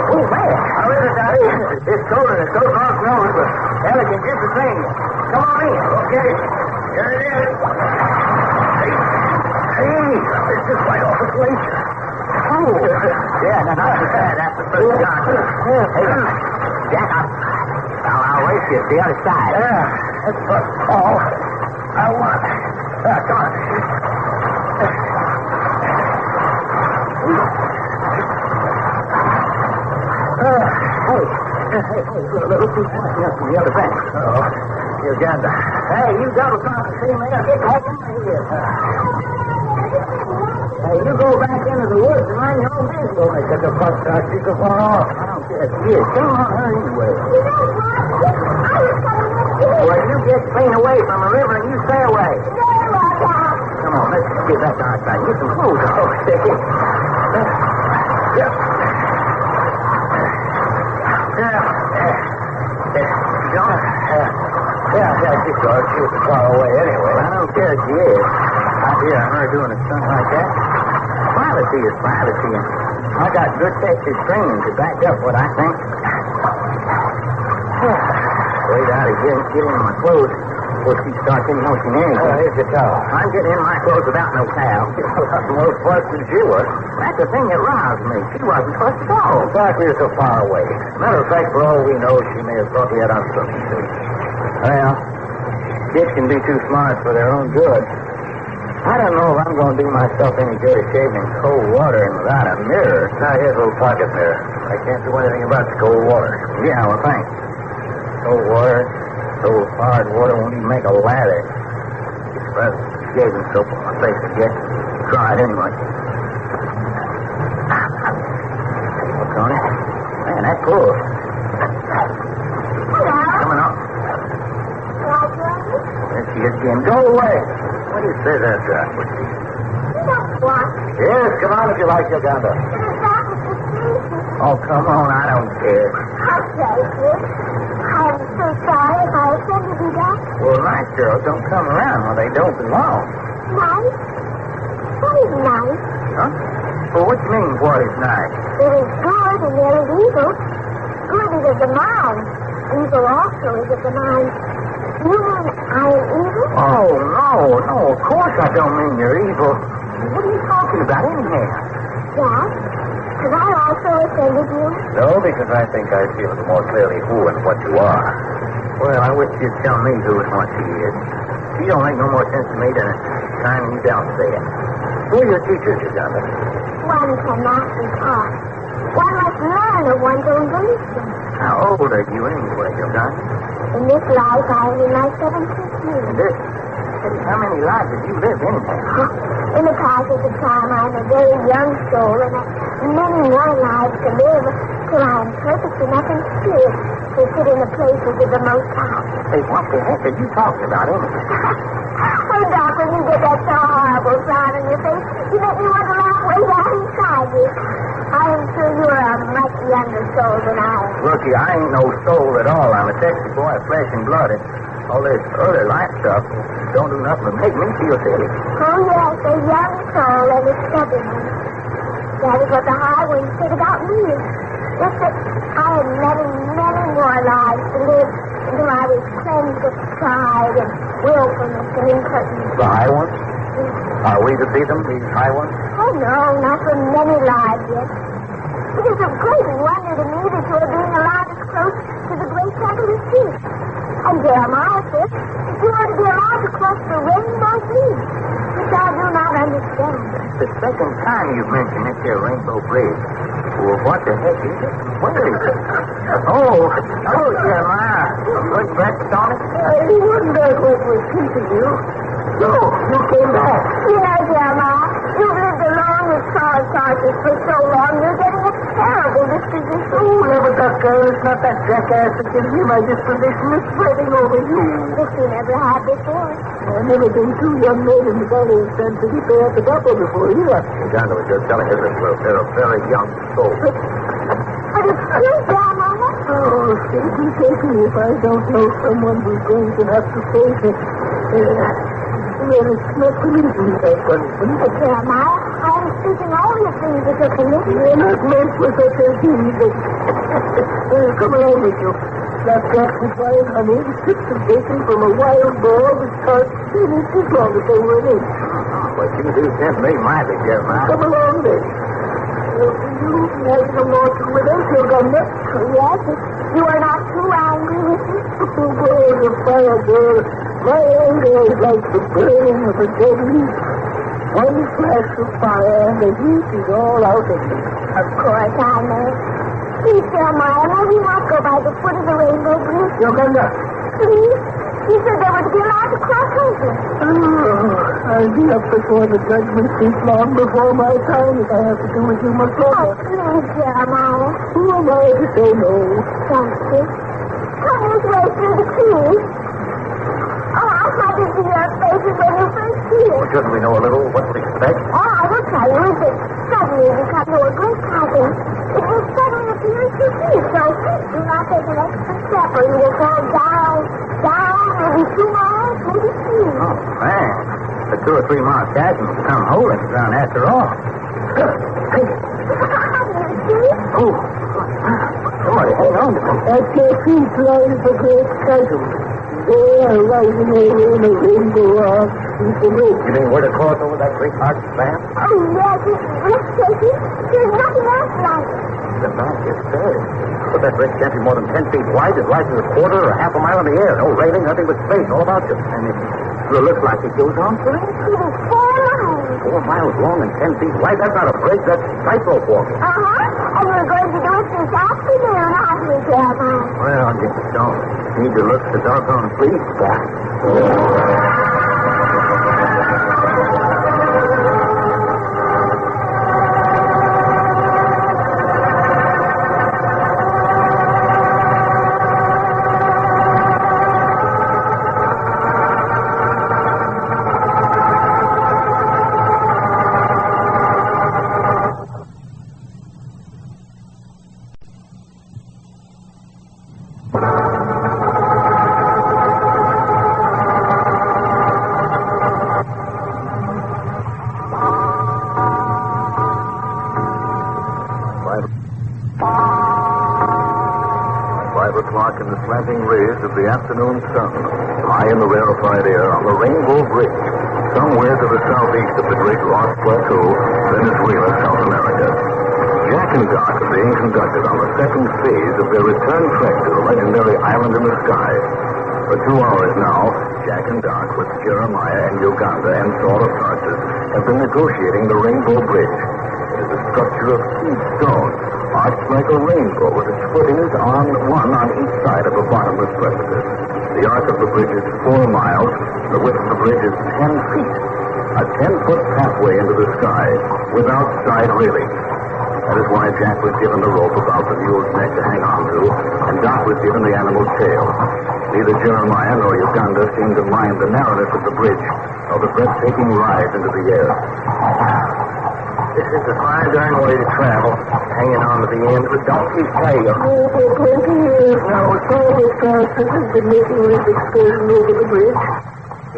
Oh, man. How is it, Daddy? It's cold and it's so long nose, but elegant just the same. Come on in. Okay. Here it is. Hey, this is right off the glacier. Oh. Yeah, not too bad after the first shot. Hey, Jack, I'll race you to the other side. Yeah, that's all I want. Come on. From the other bank. Uganda. Hey, you double cross the sea, man. Get back in here. Hey, you go back into the woods and mind your own business. Don't make such a fuss, Doc. She's so far off. I don't care if she is. Come on her anyway. Well, you get clean away from the river and you stay away. Come on, let's get back outside. Get some clothes on. Yeah, she's gone. She was far away anyway. I don't care if she is. Out here on her doing a stunt like that. Privacy is privacy, and I got good Texas training to back up what I think. Wait out of here and get in my clothes before she starts in motion anything. Here's your towel. I'm getting in my clothes without no towel. More fussed than she was. That's the thing that roused me. She wasn't fussed at all. In fact, we were so far away. Matter of fact, for all we know, she may have thought we had on something too. Well, kids can be too smart for their own good. I don't know if I'm going to do myself any good at shaving in cold water and without a mirror. Now, here's a little pocket mirror. I can't do anything about the cold water. Yeah, well, thanks. Cold water, So hard water won't even make a lather. It's rather shaving soap on my face, I guess. Try it anyway. Look on it. Man, that pulls. Hello. Coming up. There she is again. Go away. What do you say that, What? Yes, come on if you like, Uganda. Oh, come on. I don't care. I'll take it. I'm so sorry if I offended you, Doc. Well, nice girls don't come around when they don't belong. Nice? What is nice? Huh? Well, what do you mean, what is nice? There is good and there is evil. Good is of the mind. Evil also is of the mind. You mean I am evil? Oh, no, of course I don't mean you're evil. What are you talking about anyhow? Yes. Have I also offended you? No, because I think I feel a little more clearly who and what you are. Well, I wish you'd tell me who and what she is. She don't make no more sense to me than a time you don't say it. Who are your teachers, Uganda? One cannot be taught. One must learn of one's own volition. How old are you anyway, Uganda? In this life, I am in my 17th year. And this? How many lives have you lived anyhow? In the passage of time, I am a very young soul, and many more lives to live till I am perfect enough in spirit to sit in the places of the Most High. Hey, what the heck are you talking about anyway? Oh, Doc, when you get that so horrible frown on your face, you make me want to laugh way down inside you. I am sure you are a much younger soul than I am. Looky, I ain't no soul at all. I'm a Texas boy of flesh and blood. And all this early life stuff don't do nothing but make me feel silly. Oh, yes, a young soul and a stubborn one. That is what the high one said about me. Just that I had many, many more lives to live until I was cleansed of pride and willfulness and impertinence. The high ones? Are we to see them, these high ones? Oh, no, not for many lives yet. It is a great wonder to me that you are being allowed as close to the great temple as you. And Jeremiah says that you are to be allowed to cross the rainbow bridge, which I do not understand. The second time you've mentioned this here rainbow bridge. Well, what the heck is it? Where is it? Oh, Jeremiah. Good breakfast on it? He wasn't that what was keeping you. No, you came back. You know, Jeremiah, you've lived alone with Charles Sargent for so long, you're getting a terrible disposition. Oh, never that girl. It's not that jackass that gives me my disposition. It's spreading over you. This you never had before. I've never been too young men in the valley of San Felipe Atabapo before you. Uganda was just telling us that they're a very young soul. But it's true, Jeremiah. Oh, Satan take me if I don't know someone who's going to have to face it. Well, it's not permitted me, that punishment. But Jeremiah, I am speaking only of things that are permitted. They're not meant for such as these. Come along with you. Flapjacks with wild honey, strips of bacon from a wild boar with tarts 10 inches long if they were an inch. But you do tempt me mightily, Jeremiah. Come along, then. You have no more to with us, Uganda. Yes, if you are not too angry with me. Oh, boy, the fire, girl. My anger is like the burning of a dead leaf. One flash of fire and the heat is all out of me. Of course, I know. Please, Jeremiah, may we not go by the foot of the rainbow bridge? Uganda. Please? You said they were to be allowed to cross over. Oh, I'll be up before the judgment seat long before my time if I have to do as you must Oh, order. please, Jeremiah. Who am I to say no? Thank you. Come this way through the trees. Oh, how did see your faces when you first see it? Shouldn't we know a little what to expect? Oh, I will tell you if it suddenly becomes a great passion. It will suddenly appear as you see. So do not take an extra step or you will fall down, maybe 2 miles, maybe 3. Oh, man. The 2 or 3 mile chasm will come holding ground after all. How do you see? Oh, somebody hang on to me. At your feet lies the great chasm. There, rising over in a rainbow arc, is the lake. You mean we're to cross over that great arch span? Oh, yes, it's breathtaking. There's nothing else like it. The back is dead. But that bridge can't be more than 10 feet wide. It rises a quarter or half a mile in the air. No railing, nothing but space all about you. And it looks like it goes on for It is 4 miles. 4 miles long and 10 feet wide. That's not a bridge. That's tightrope walking. Uh-huh. And we're going to do it this afternoon, aren't we, Jeremiah? Well, I guess it's don't. Need to look the doggone police back. In the slanting rays of the afternoon sun, high in the rarefied air on the Rainbow Bridge, somewhere to the southeast of the Great Lost Plateau, Venezuela, South America. Jack and Doc are being conducted on the second phase of their return trek to the legendary island in the sky. For 2 hours now, Jack and Doc, with Jeremiah and Uganda and Saul of Tarsus, have been negotiating the Rainbow Bridge. It is a structure of huge stone, arched like a rainbow with its footings one on each side of a bottomless precipice. The arc of the bridge is 4 miles. The width of the bridge is 10 feet. A 10-foot pathway into the sky without side railing. That is why Jack was given the rope about the mule's neck to hang on to, and Doc was given the animal's tail. Neither Jeremiah nor Uganda seemed to mind the narrowness of the bridge or the breathtaking rise into the air. This is a fine darn way to travel, hanging on to the end of a donkey's tail. Oh, for 20 years now, Saul Tarsus has been making this excursion over the bridge.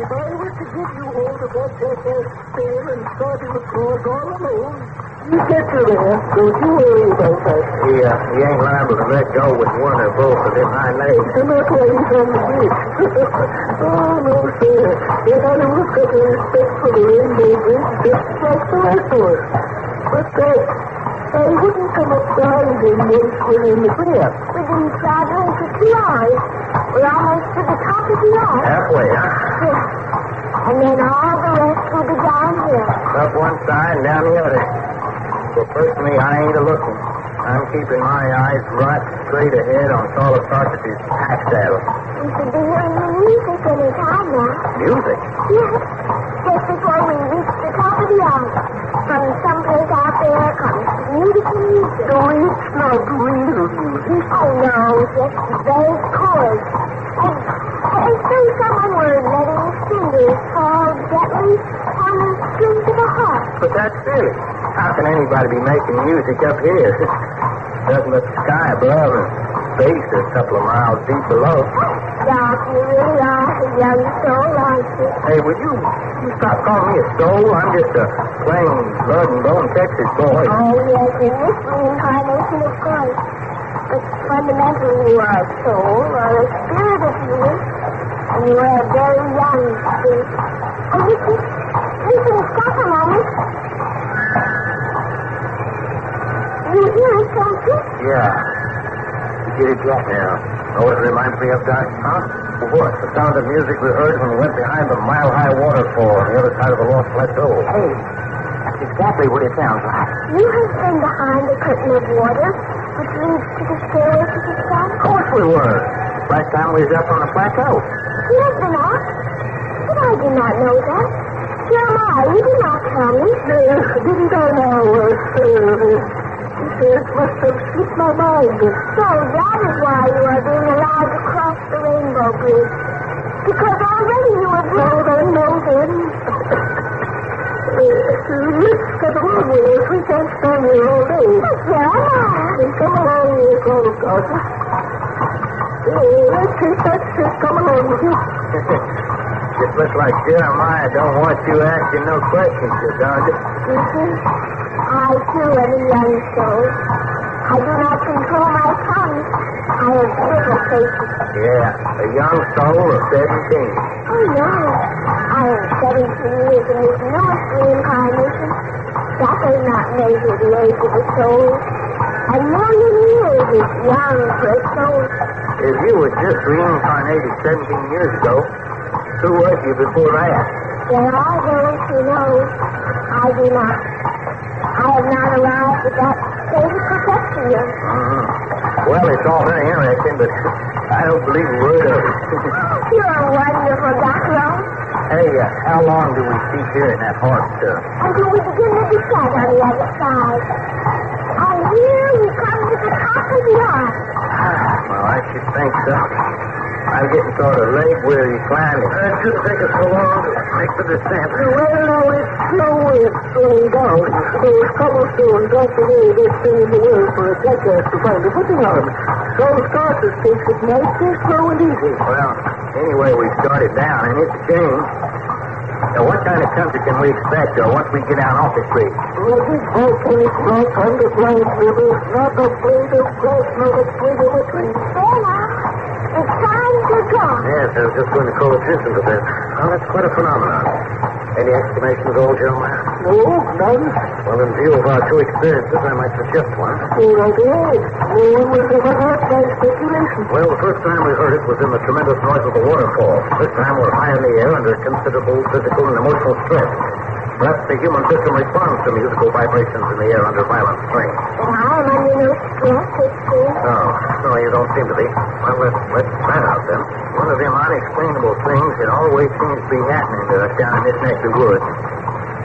If I were to give you hold of that jackass tail and start him across all alone, you get you there. Don't you worry about that. He ain't liable to let go with one or both of them hind legs. And that's why he's on the bridge. Oh, no, sir. You gotta look at the respect for the Rainbow Bridge just like the rest of us. But I wouldn't come up behind him once we're in the bridge. We've been traveling for 2 hours. We're almost to the top of the arc. Halfway, huh? Yes. And then all the rest will be down here. Up one side and down the other. Well, personally, I ain't a-looking. I'm keeping my eyes right straight ahead on Saul of Tarsus' pack saddle. We should be hearing the music any time now. Music? Yes. Just before we reach the top of the arc. From someplace out there comes beautiful music. No, it's not real music. Oh, no, just vague chords. As though someone were letting fingers fall gently on the strings of a harp. But that's silly. How can anybody be making music up here? Nothing but the sky above and space a couple of miles deep below. Doc, you really are a young soul, aren't you? Hey, would you stop calling me a soul? I'm just a plain blood and bone Texas boy. Oh, yes, in this reincarnation, of course. But fundamentally, you are a soul, or a spirit, if you wish. And you are a very young spirit. Oh, listen, stop a moment. You hear it, don't you? Yeah. You get it yet now? Know what it reminds me of, Doc? Huh? What? The sound of music we heard when we went behind the mile-high waterfall on the other side of the Lost Plateau. Hey, that's exactly what it sounds like. You have been behind the curtain of water, which leads to the stairway to the sun? Of course we were. Last time we was up on the plateau. You have been up? But I did not know that. Jeremiah, you did not tell me. Didn't I know, it must have slipped my mind. So that is why you are being allowed to cross the Rainbow Bridge. Because already you have been... No, then. Let's get along with us. We can't stand here all day. But Jeremiah... Come along here, Saul of Tarsus. That's it. Come along with you. It looks like Jeremiah don't want you asking no questions, Uganda. I, too, am a young soul. I do not control my tongue. I have little patience. Yeah, a young soul of 17. Oh, no. I am 17 years in this newest reincarnation. That does not measure the age of a soul. A million years is young for a soul. If you were just reincarnated 17 years ago, who was you before that? There are those who know. I do not. I have not arrived at that state of perfection yet. Well, it's all very interesting, but I don't believe a word of it. You're a wonderful doctor. Hey, how long do we keep here in that hard stuff? Until we begin to descent on the other side. And here we come to the top of the arm. Well, I should think so. I'm getting sort of leg weary climbing. It shouldn't take us so long to make the descent. Well, it's slow way of slowing down. Those cobblestones aren't the way they've been in the world for a jackass to find a footing on. So starters takes it nice and slow and easy. Well, anyway, we started down, and it's a change. Now, what kind of country can we expect once we get down off the creek? Well, this volcanic rock underground river is not a blade of grass, not a twig of a tree. There now. It's time to go. Yes, I was just going to call attention to that. Well, that's quite a phenomenon. Any explanations, old gentleman? No, none. Well, in view of our two experiences, I might suggest one. All right, all. No one was ever hurt by speculation. Well, the first time we heard it was in the tremendous noise of the waterfall. This time we're high in the air under considerable physical and emotional stress. Perhaps the human system responds to musical vibrations in the air under violent strain. And I'm under no stress, it seems. No, you don't seem to be. Well, let's try it out then. One of them unexplainable things that always seems to be happening to us down in this neck of the woods.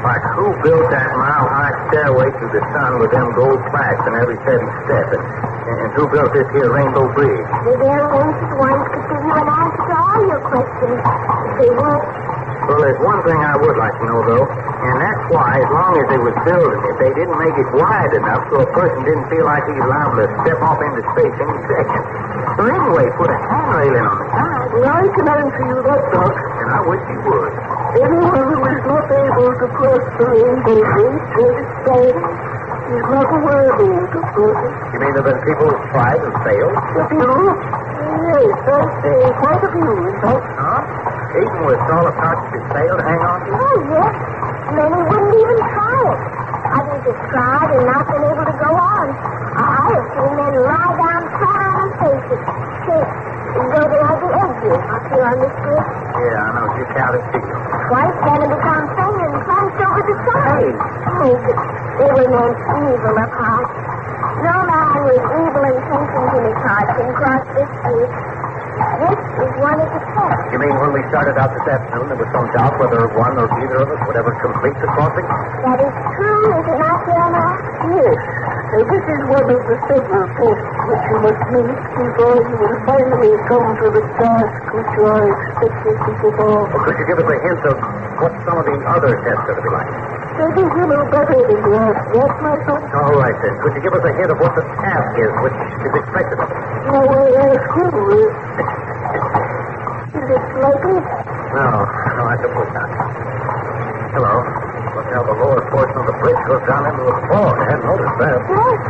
Like who built that mile-high stairway to the sun with them gold plaques in every 7 step? And who built this here rainbow bridge? The very ancient ones could give you an answer to all your questions. If they would. Well, there's one thing I would like to know, though, and that's why, as long as they was building it, they didn't make it wide enough so a person didn't feel like he's liable to step off into space any second. So anyway, put a handrailing on the side. Well, I can answer you that, Doc. And I wish you would. Anyone who is not able to cross the rainbow bridge as it stands is not worthy to cross it. You mean there have been people who tried and failed? A few? Yes, I'd say quite a few, in fact. Huh? Even with all the parts that failed to hang on to? Oh, yes. Many wouldn't even try it. Others have tried and not been able to go on. I have seen men lie down flat on their faces, shake, as though they had the edges up here on the strip. Yeah, I know. You counted too. Twice men have become faint and plunged over the side. Oh, they were meant evil of heart. No man with evil intentions in his heart can cross this bridge. This is one of the tests. You mean when we started out this afternoon, there was some doubt whether one or either of us would ever complete the crossing? That is true, is it not, Jeremiah? Yes. This is one of the several tests which you must meet before you will finally come to the task which you are expected to perform. Well, could you give us a hint of what some of the other tests are to be like? Maybe you know better than you ask that, my son. All right, then. Could you give us a hint of what the task is which is expected of us? No, I ask who is. Is it likely? No, I suppose not. Hello. Look how the lower portion of the bridge goes down into the fog. I hadn't noticed that. Yes.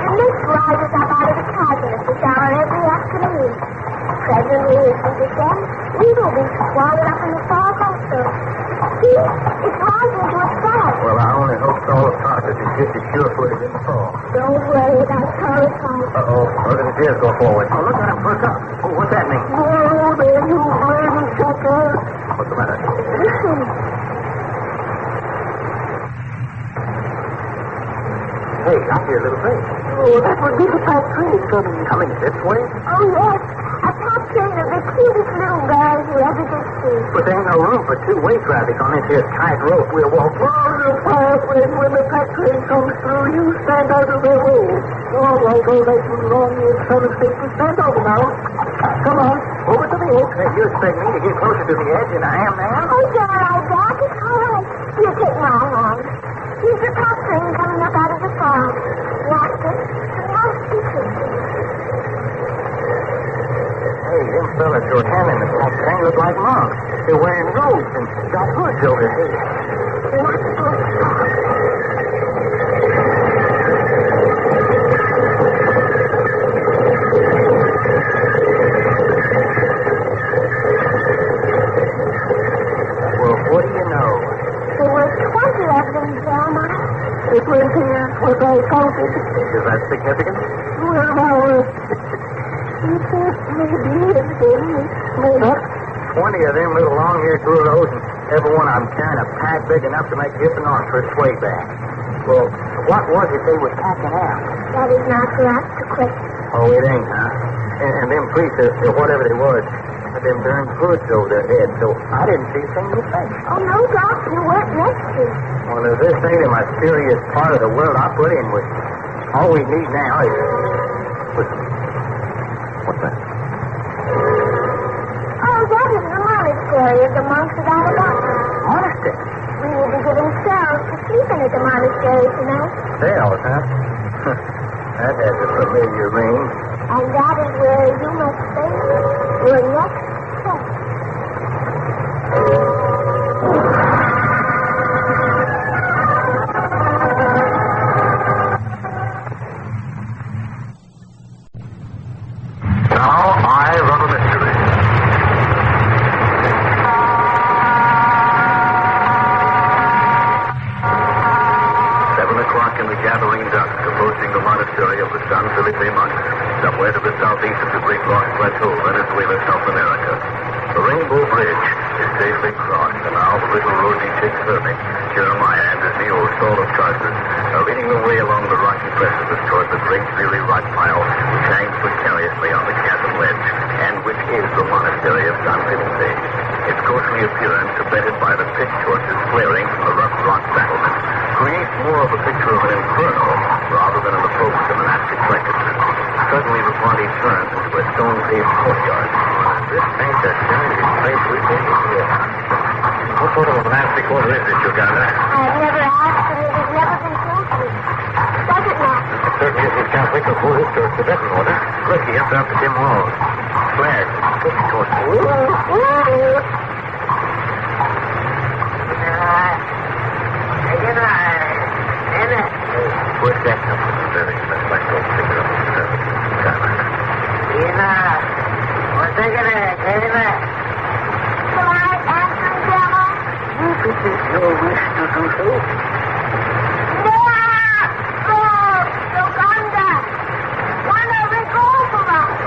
The mist rises up out of the chasm at this hour every afternoon. Presently, as we descend, we will be swallowed up in the fog also. See, it's rising to a sky. Well, I only hope all the process is just as sure-footed in the fog. Don't worry about Carlton. Uh-oh. Look at the tears go forward. Oh, look at him perk up. Oh, what's that mean? Oh, there you blame sucker. What's the matter? Listen. Hey, I hear a little thing. Oh, that would be the pack train coming. Coming this way? Oh, yes. A top train of the cutest little guys you ever did see. But there ain't no room for two-way traffic on this here tight rope we're walking. Oh, the path when the pack train comes through, you stand out of their way. All right, you long-eared son of six, stand over now. Come on, over to the edge. Hey, you expect me to get closer to the edge than I am now? Oh, it's all right, Doc. It's all right. You take my hand. Here's the top train coming up out of the fog. Watch it. Watch it. Hey, them fellas who are handling the pack train look like monks. They're wearing robes and got hoods over their heads. Watch it. What do you know? There were 20 of them, Jeremiah. The 20 is what I counted. Is that significant? Well, now, it may be, and then it may not. 20 of them little long-haired guros, and every one of them carrying a pack big enough to make hip and arms for its way back. Well, what was it they were packing out? That is not for us to question. Oh, it ain't, huh? And them priests, whatever they was, had them darn hoods over their heads, so I didn't see a single thing. Oh, no, Doc, you weren't next to. Well, if this ain't a mysterious part of the world I put in with, all we need now is... What's that? Oh, that is the monastery of the monks of Atabapo. Monastery? We will be given cells to sleep in at the monastery tonight. Cells, huh? That has a familiar ring. And that is where you must stay your next step. Now I run a mystery. 7 o'clock in the gathering dusk, approaching the monastery of the San Felipe monks, somewhere to the southeast of the Great Lost Plateau, Venezuela, South America. The Rainbow Bridge is safely crossed, and now the little rosy-cheeked hermit, Jeremiah, and his mule, Saul of Tarsus, are leading the way along the rocky precipice toward the great dreary rock pile which hangs precariously on the chasm ledge, and which is the monastery of San Felipe. Its ghostly appearance, abetted by the pitch torches flaring from the rough rock battlement, creates more of a picture of an inferno rather than an approach to monastic practices. Suddenly the party turns into a stone-paved courtyard. This ain't the dirtiest place we've been before. What sort of a monastic order is this, Uganda? I've never asked, and it has never been told to me. Does it matter? It certainly isn't Catholic or Buddhist or Tibetan order. Look, he up the dim walls. Flares, pitch torches. Where's that come from? Very much like those figure up the surface. Shall I answer, Grandma? If it is your wish to do so. Uganda! Wanna recall for us?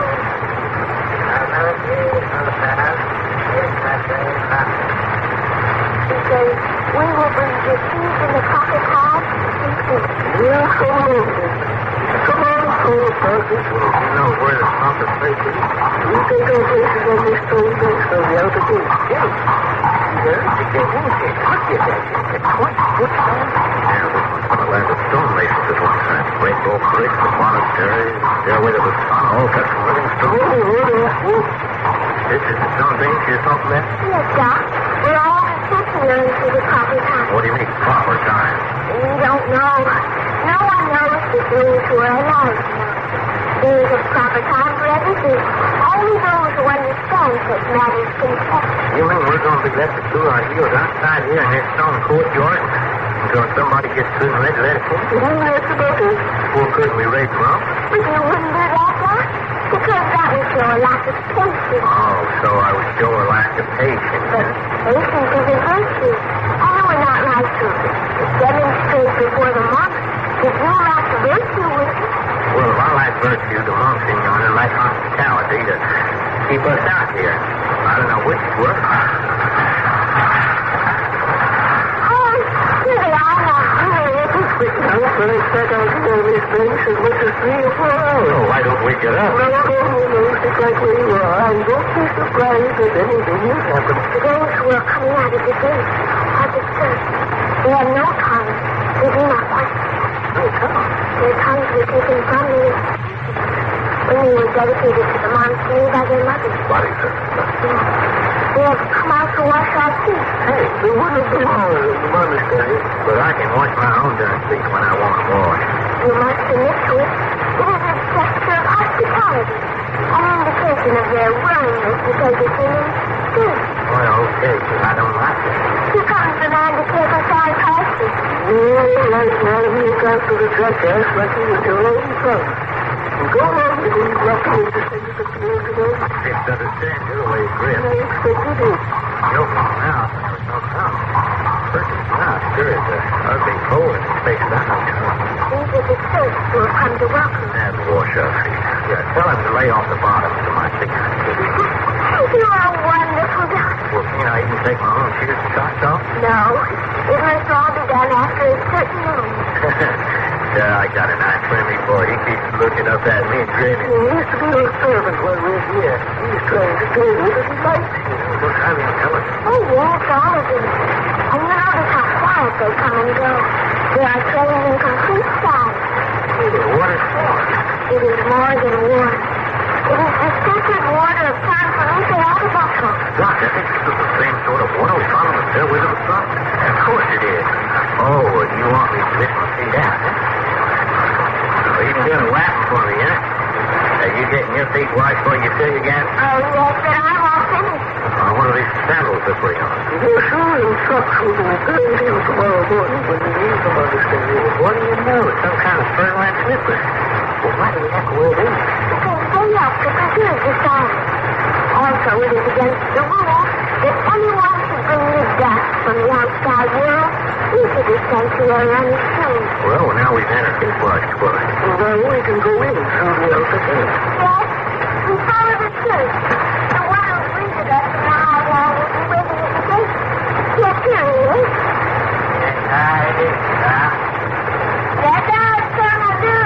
He says, we will bring the seeds in the pocket house and food. Come on, cool person. You know where the proper place is. You take our places on this stone bench from the outer gate. Gate? Here, to get in here. I'll get that gate. What? What's that? Yeah, this was on a land of stonemasons at one time. Rainbow Bridge, the monastery, stairway to the sun, all cut from living stone. This is the stone bench you're talking about? Yes, Doc. We're all particular to the proper time. What do you mean, proper time? We don't know. No one knows but those who are alive now. There is a proper time for everything. Only those who understand such matters can tell. You mean we're going to be left to cool our heels outside here in this stone courtyard until somebody gets through and let us in? That's about it. Well, couldn't we raise them up? But you wouldn't do that, Doc? Because that would show a lack of patience. Oh, so I would show a lack of patience. But patience is a virtue. And we're not like to demonstrate before the monks. If you lack virtue with you, Well, if I like virtue, the monks in yonder like hospitality to keep us out here. I don't know which work. oh, here they are now. I was going to set out here on this bench as much as 3 or 4 hours. Oh, why don't we get up? No, Just like where you are. And don't be surprised if anything new happens. those who are coming out of the gate are disturbed. They have no tongue. They do not want to. No tongue. Their tongues were taken from them when they were dedicated to the monastery by their mothers. Body, sir. They have come out to wash our feet. Hey, they wouldn't be all in the monastery. But I can wash my own darn feet when I want to wash. You must submit to it. It is a gesture of hospitality, an indication of their willingness to take us in and speak. Well, okay, but I don't like it. Here comes the man to take us our passage. Well, right now, he got to the jackass like he was your own son. Go on, you didn't love me to say you could clear today. I didn't understand your way of grin. I expected it. You opened your mouth and there was no tongue. Person's mouth sure is an ugly hole in his face, that I know. These are the serfs who have come to welcome us. And wash our feet. Yeah, tell him to lay off the bottom to my feet. You are wonderful, Doctor. Well, can't I even take my own shoes and socks off? No, it must all be done after a certain moment. Yeah, I got it. Nice friendly boy. He keeps looking up at me and grinning. He used to be a servant when we were here. He's trying to tell you that he likes you. What time are you telling? Oh, yes, all of them. And you notice how quiet they come and go. They are playing in complete silence. What is for? It is more than water. It is the sacred water of San Felipe Atabapo. Doc, I think this is the same sort of water we found on the stairway to the sun. Of course it is. Oh, you want me to listen and see that, huh? So you can do a laughing for me, huh? Are you getting your feet washed before you say again? Oh, yes, but I'm all finished. What are these sandals that we're on? You're sure instructions will be here tomorrow morning when you leave them on the stairway. What do you know? It's some kind of fur-lined slippers. Well, why do we have to wear these? Because they have to preserve the silence. Also, it is against the rule that anyone should bring the dust from the outside world into the sanctuary unseen. Well, now we've entered this wash spot. Well, we can go in through the outer gate. Yes, we follow the church. The one who greeted us in the high wall will be waiting at the gate. Yes, here he is. Yes, I certainly do.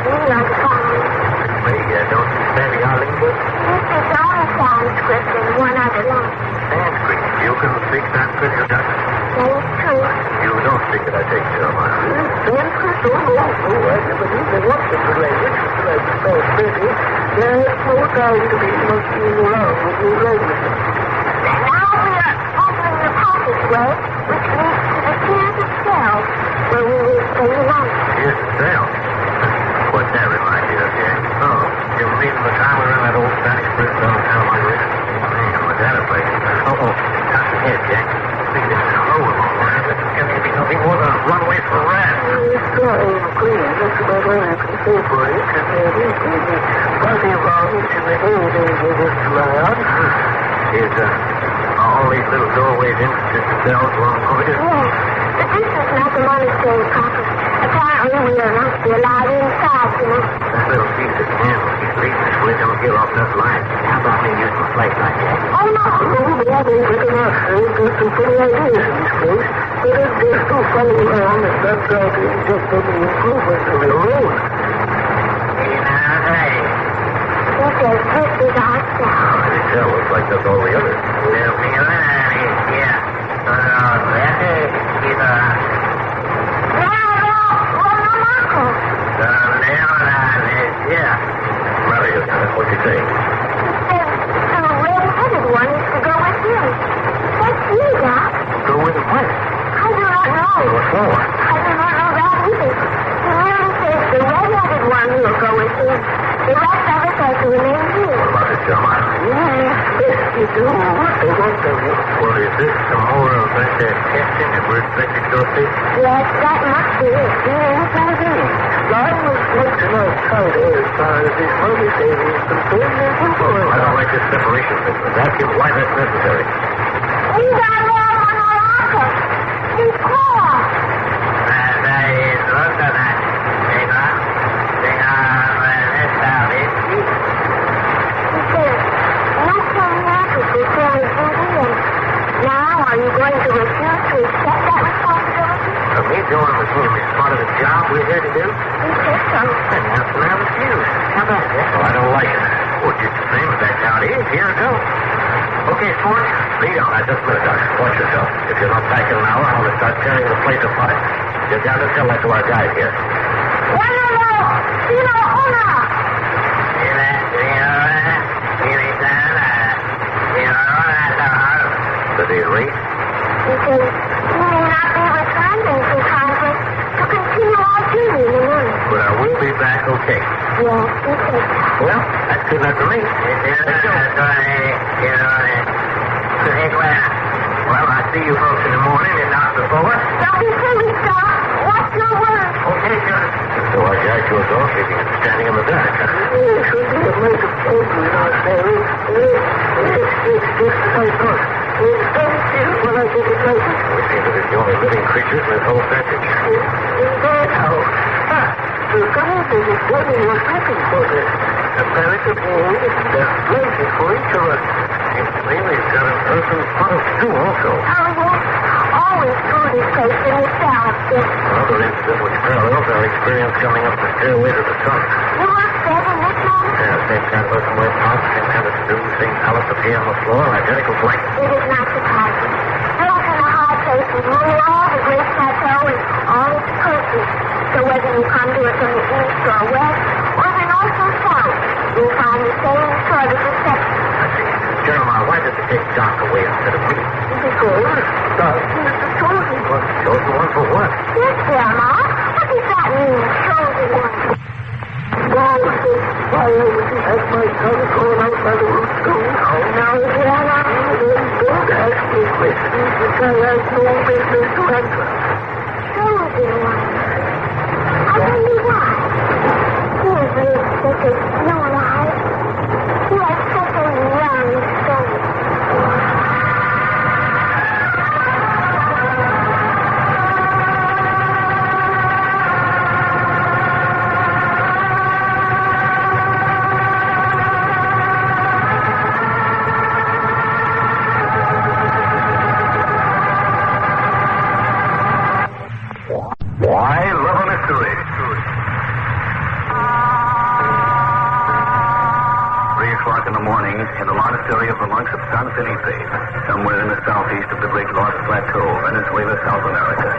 We are the following. Don't you study our lingo? This is only Sanskrit and one other language. Sanskrit. You can speak Sanskrit, you don't? That is true. You don't speak it, I take it, Hermit. Sanskrit? Oh, I never knew there was such a language. Like Sanskrit. There's no doubt to be monkeying around with new languages. And now we are opening the passageway, which leads to the tiers of cells, where we will stay alone. Here's the cell. What's that remind you of, Jack? Oh, you mean the time we were in that old Spanish prison downtown Margarita? Man, was that a place? Oh, touch your head, Jack. See, this is slow along there. This is going to be nothing more than a runway for rats. It's dry and clean. That's about all I can say for it. And there's plenty of rounds in the hay days of this land. Is, all these little doorways into the cells along over here? Yes, but this is not the monastery proper. Apparently we are not to be allowed inside, you know. That little piece of candle keeps leading us where it don't give off enough light. How about me using a flashlight, Jack? Oh, no. That ain't good enough. There's some funny ideas in this place. But if there's no funny around, it turns out it's just any improvement of the road. He says this is our cell. This cell looks like that's all the others. Yeah. Mario, what's he saying? He says the red-headed one is to go with him. That's you, Doc. Go with him what? I do not know. What for? I do not know that either. He merely says the red-headed one will go with him. The rest of us are to remain here. What about this, John? Yes, you do. What they want of you. Well, is this some more of that testing that we're expected to go through? Yes, that must be it. Yes, I do. I was like to know how it is as far as this movie thing is concerned. There's no going I don't like this separation business. Ask him why that's necessary. We got more on our office. He's called. Are you going to refuse to accept that responsibility? Me going with him is part of the job we're here to do? He says so. And that's when I refuse. How about that? Well, I don't like it. Well, just the same as that's how it is. Here it goes. Okay, sport. Lead on. Now, just a minute, Doc. Watch yourself. If you're not back in an hour, I'm going to start tearing the place apart. You've got to tell that to our guys here. Does he read? He says, you may not be returning from conflict to continue our duty in the morning. But I will be back okay. Yes, he says. Well, that's good enough for me. Let's go. Well, I'll see you folks in the morning and not before. Don't be silly, Doc. Watch your words. Okay, sure. So I guide your dog if you're standing in the dark. Yes, we did make a paper in our family. It's just as I thought. It's very serious when I get it right. We seem to be the only living creatures in this whole passage. Indeed, how? The God is explaining what's looking for this. America paid places for each of us. Seems to me we've got an earthen pot of stew also. Oh, yes. Always food this place in the south. Another incident which parallels our experience coming up the stairway to the top. You were fed in this moment? Yeah, same kind of earthenware pot, same kind of stew, same pallets of hay on the floor, identical blanket. It is not surprising. Built in a high place with rule all the great plateau and all its coasters. So whether you come to it from the east or west, or the north or south, you'll find the same sort of reception. I see. Jeremiah, why did they take Doc away instead of me? Because Doc is the chosen one. Chosen one for what? Yes, Grandma. What does that mean, chosen one? Why would you have my son thrown out by the root school? Oh, no, Grandma. Don't ask me questions which I have no business to answer. Chosen one. I tell you why. He is lived such a slow life. He has such a young soul. Why love a mystery? 3 o'clock in the morning in the monastery of the monks of San Felipe, somewhere in the southeast of the Great Lost Plateau, Venezuela, South America.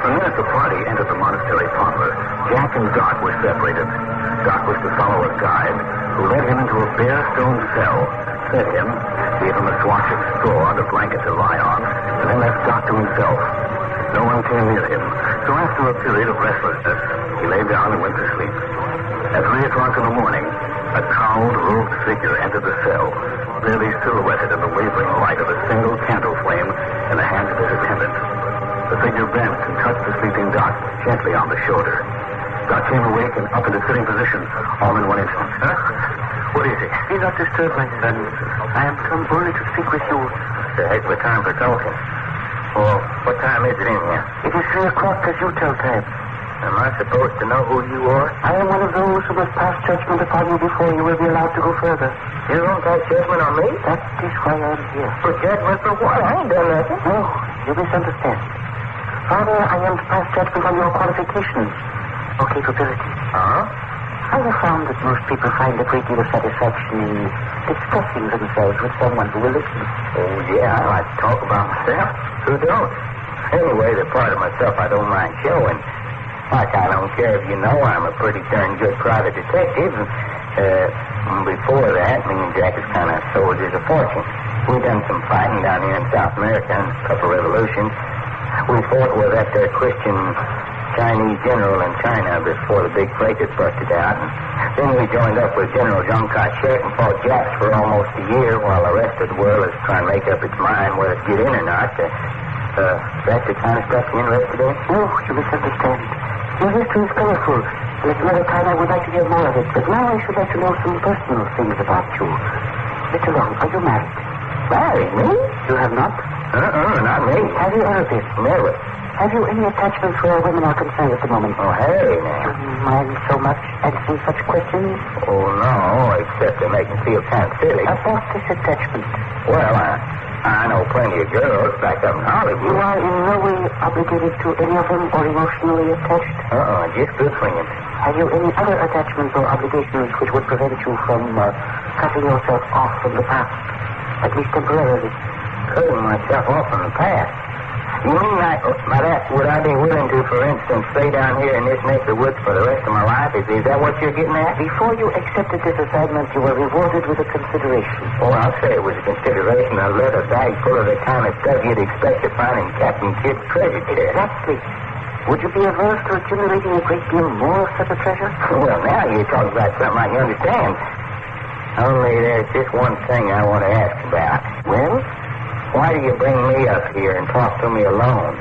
The minute the party entered the monastery parlor, Jack and Doc were separated. Doc was to follow a guide who led him into a bare stone cell, fed him, gave him a swatch of straw and a blanket to lie on, and then left Doc to himself. No one came near him, so after a period of restlessness, he lay down and went to sleep. At 3 o'clock in the morning, a cowled, robed figure entered the cell, barely silhouetted in the wavering light of a single candle flame in the hands of his attendant. The figure bent and touched the sleeping Doc gently on the shoulder. Doc came awake and up into sitting position all in one instant. Huh? What is it? Be not disturbed, my son. I am come only to speak with you. It's a heck of a time for talking. Well, what time is it in here? It is 3 o'clock as you tell time. Am I supposed to know who you are? I am one of those who must pass judgment upon you before you will be allowed to go further. You don't pass judgment on me? That is why I am here. For judgment for what? I ain't done nothing. No, you misunderstand. Father, I am to pass judgment on your qualifications or capabilities. Huh? I have found that most people find a great deal of satisfaction in discussing themselves with someone who will listen. Oh, yeah, I like to talk about myself. Who don't? Anyway, the part of myself I don't mind showing. Like, I don't care if you know I'm a pretty darn good private detective. Before that, me and Jack is kind of soldiers of fortune. We done some fighting down here in South America and a couple revolutions. We fought with that Christian Chinese general in China before the big fracas busted out. And then we joined up with General John Cotchet and fought Japs for almost a year while the rest of the world is trying to make up its mind whether to get in or not. That's the kind of stuff you're interested in? No, you misunderstand. Your history is colorful, and at another time I would like to hear more of it. But now I should like to know some personal things about you. Mr. Long, are you married? Married? Me? You have not? Not me. Have you ever been? Never. Have you any attachments where women are concerned at the moment? Oh, hey, now. Do you mind so much answering such questions? Oh, no, except they make me feel kind of silly. About this attachment. Well, I know plenty of girls back up in Hollywood. You are in no way obligated to any of them or emotionally attached? Just good friends. Have you any other attachments or obligations which would prevent you from cutting yourself off from the past, at least temporarily? Cutting myself off from the past? You mean by that, would I be willing to, for instance, stay down here in this neck of the woods for the rest of my life? Is that what you're getting at? Before you accepted this assignment, you were rewarded with a consideration. Oh, I'll say it was a consideration. A leather bag full of the kind of stuff you'd expect to find in Captain Kidd's treasure chest. Exactly. Would you be averse to accumulating a great deal more of such a treasure? Well, now you're talking about something I can understand. Only there's just one thing I want to ask about. Well? Why do you bring me up here and talk to me alone?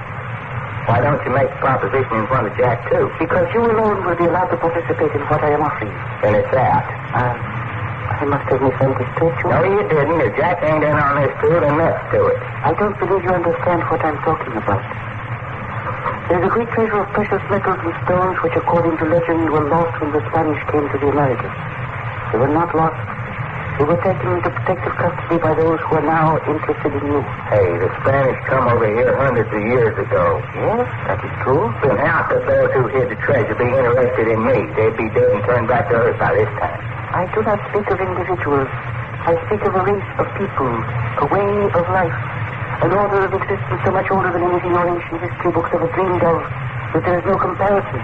Why don't you make the proposition in front of Jack, too? Because you alone will be allowed to participate in what I am offering. And it's that. I must have misunderstood you. No, you didn't. If Jack ain't in on this, too, then that's to it. I don't believe you understand what I'm talking about. There's a great treasure of precious metals and stones which, according to legend, were lost when the Spanish came to the Americas. They were not lost. They were taken into protective custody by those who are now interested in you. Hey, the Spanish come over here hundreds of years ago. Yes, that is true. Then how could those who hid the treasure be interested in me? They'd be dead and turned back to Earth by this time. I do not speak of individuals. I speak of a race of people, a way of life, an order of existence so much older than anything your ancient history books ever dreamed of, that there is no comparison.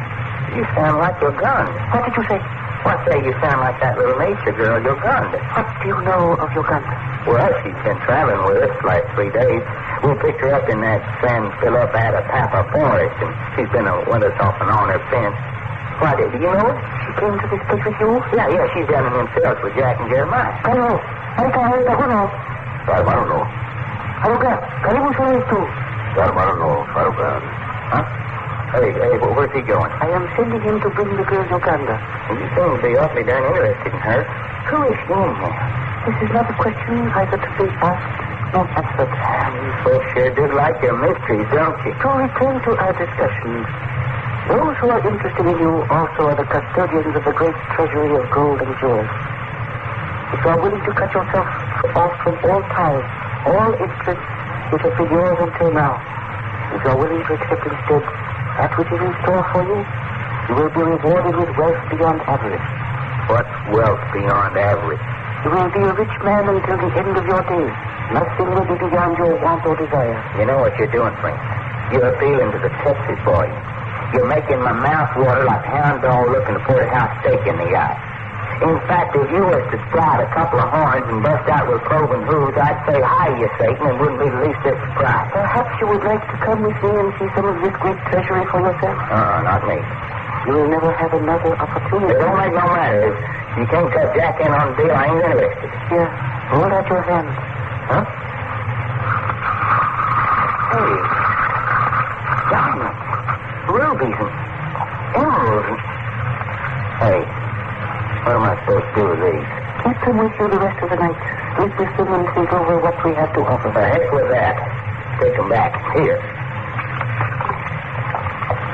You sound like you're gunned. What did you say? Well, say you sound like that little nature girl you're gunned. What do you know of Uganda? Well, she's been traveling with us like 3 days. We picked her up in that San Felipe Atabapo forest, and she's been with us off and on ever since. Why, do you know her? She came to this place with you? Yeah, she's down in themselves with Jack and Jeremiah. I know. I don't know. Haruka, karibu sa ito. Farugan. Huh? Hey, where's he going? I am sending him to bring the girl Uganda. You seem to be awfully darn interested in her. Who is she in here? This is not a question either to be asked nor answered. You folks sure do like your mysteries, don't you? To return to our discussions, those who are interested in you also are the custodians of the great treasury of gold and jewels. If you are willing to cut yourself off from all ties, all interests which have been yours until now, if you are willing to accept instead that which is in store for you, you will be rewarded with wealth beyond average. What wealth beyond average? You will be a rich man until the end of your days. Nothing will be beyond your want or desire. You know what you're doing, Frank? You're appealing to the Texas boy. You're making my mouth water like a hound dog looking to put a house steak in the eye. In fact, if you was to sprout a couple of horns and bust out with cloven hooves, I'd say hi, you Satan, and wouldn't be the least bit surprised. Perhaps you would like to come with me and see some of this great treasury for yourself? Not me. You will never have another opportunity. It don't make no matter. If you can't cut Jack in on the deal, I ain't interested. Here, hold out your hand. Huh? Hey. Diamonds. Rubies and emeralds and... Hey. What am I supposed to do with these? Keep them with you the rest of the night. Sleep with them and think over what we have to offer. The heck with that. Take them back. Here.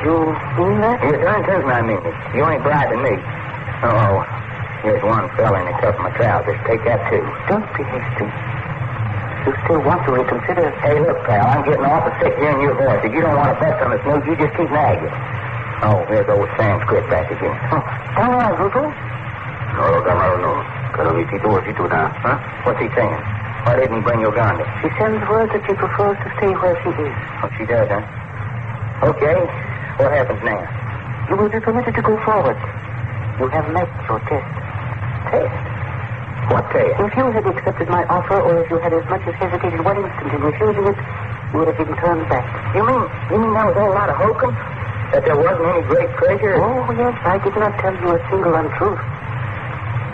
You mean that? You're darn tootin' I mean it. You ain't bribing me. Oh, here's one fella in the cuff of my trousers. Take that, too. Don't be hasty. You still want to reconsider. Hey, look, pal, I'm getting awful sick hearing your voice. If you don't want to bet on the snooze, you just keep nagging. Oh, here's old Sanskrit back again. Oh, come on, Ruto. No. Huh? What's he saying? Why didn't he bring Uganda? She sends word that she prefers to stay where she is. Oh, she does, huh? Okay. What happens now? You will be permitted to go forward. You have met your test. Test? What test? If you had accepted my offer, or if you had as much as hesitated 1 instant in refusing it, you would have been turned back. You mean that was all a lot of hokum? That there wasn't any great treasure? Oh, yes. I did not tell you a single untruth.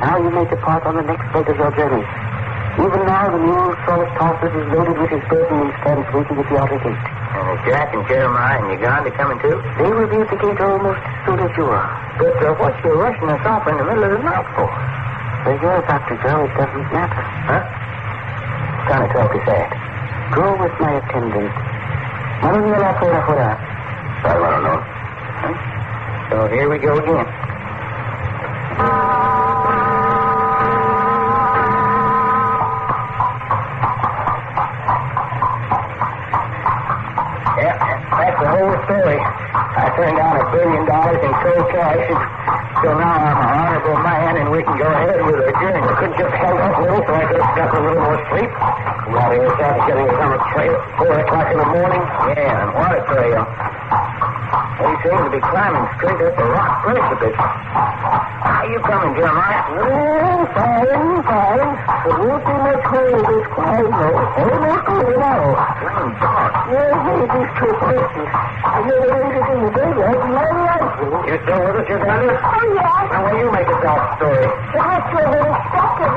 Now you may depart on the next leg of your journey. Even now, the mule Saulus Tarsus is loaded with his burden and stands waiting at the outer gate. And is Jack and Jeremiah and Uganda coming too? They will be at the gate almost as soon as you are. But what you rushing us off in the middle of the night for? Where you're about to go, it doesn't matter. Huh? What kind of talk is that? Go with my attendant. I don't know. Huh? So here we go again. Yeah, that's the whole story. I turned down $1 billion in cold cash, and so now I'm an honorable man, and we can go ahead with our journey. I could just held up a little so I could have got a little more sleep. While he was out getting us on a trail at 4 o'clock in the morning. Yeah, and what a trail. We seem to be climbing straight up a rock precipice. How you coming, Jeremiah? Oh, fine. It won't be much hole this climb, though. Almost over now. Plain dark. Yes, these two places. I never made it in the daylight in my life. You still with us, Uganda? Oh, yes. Now, will you make a dark story? Perhaps you have expected.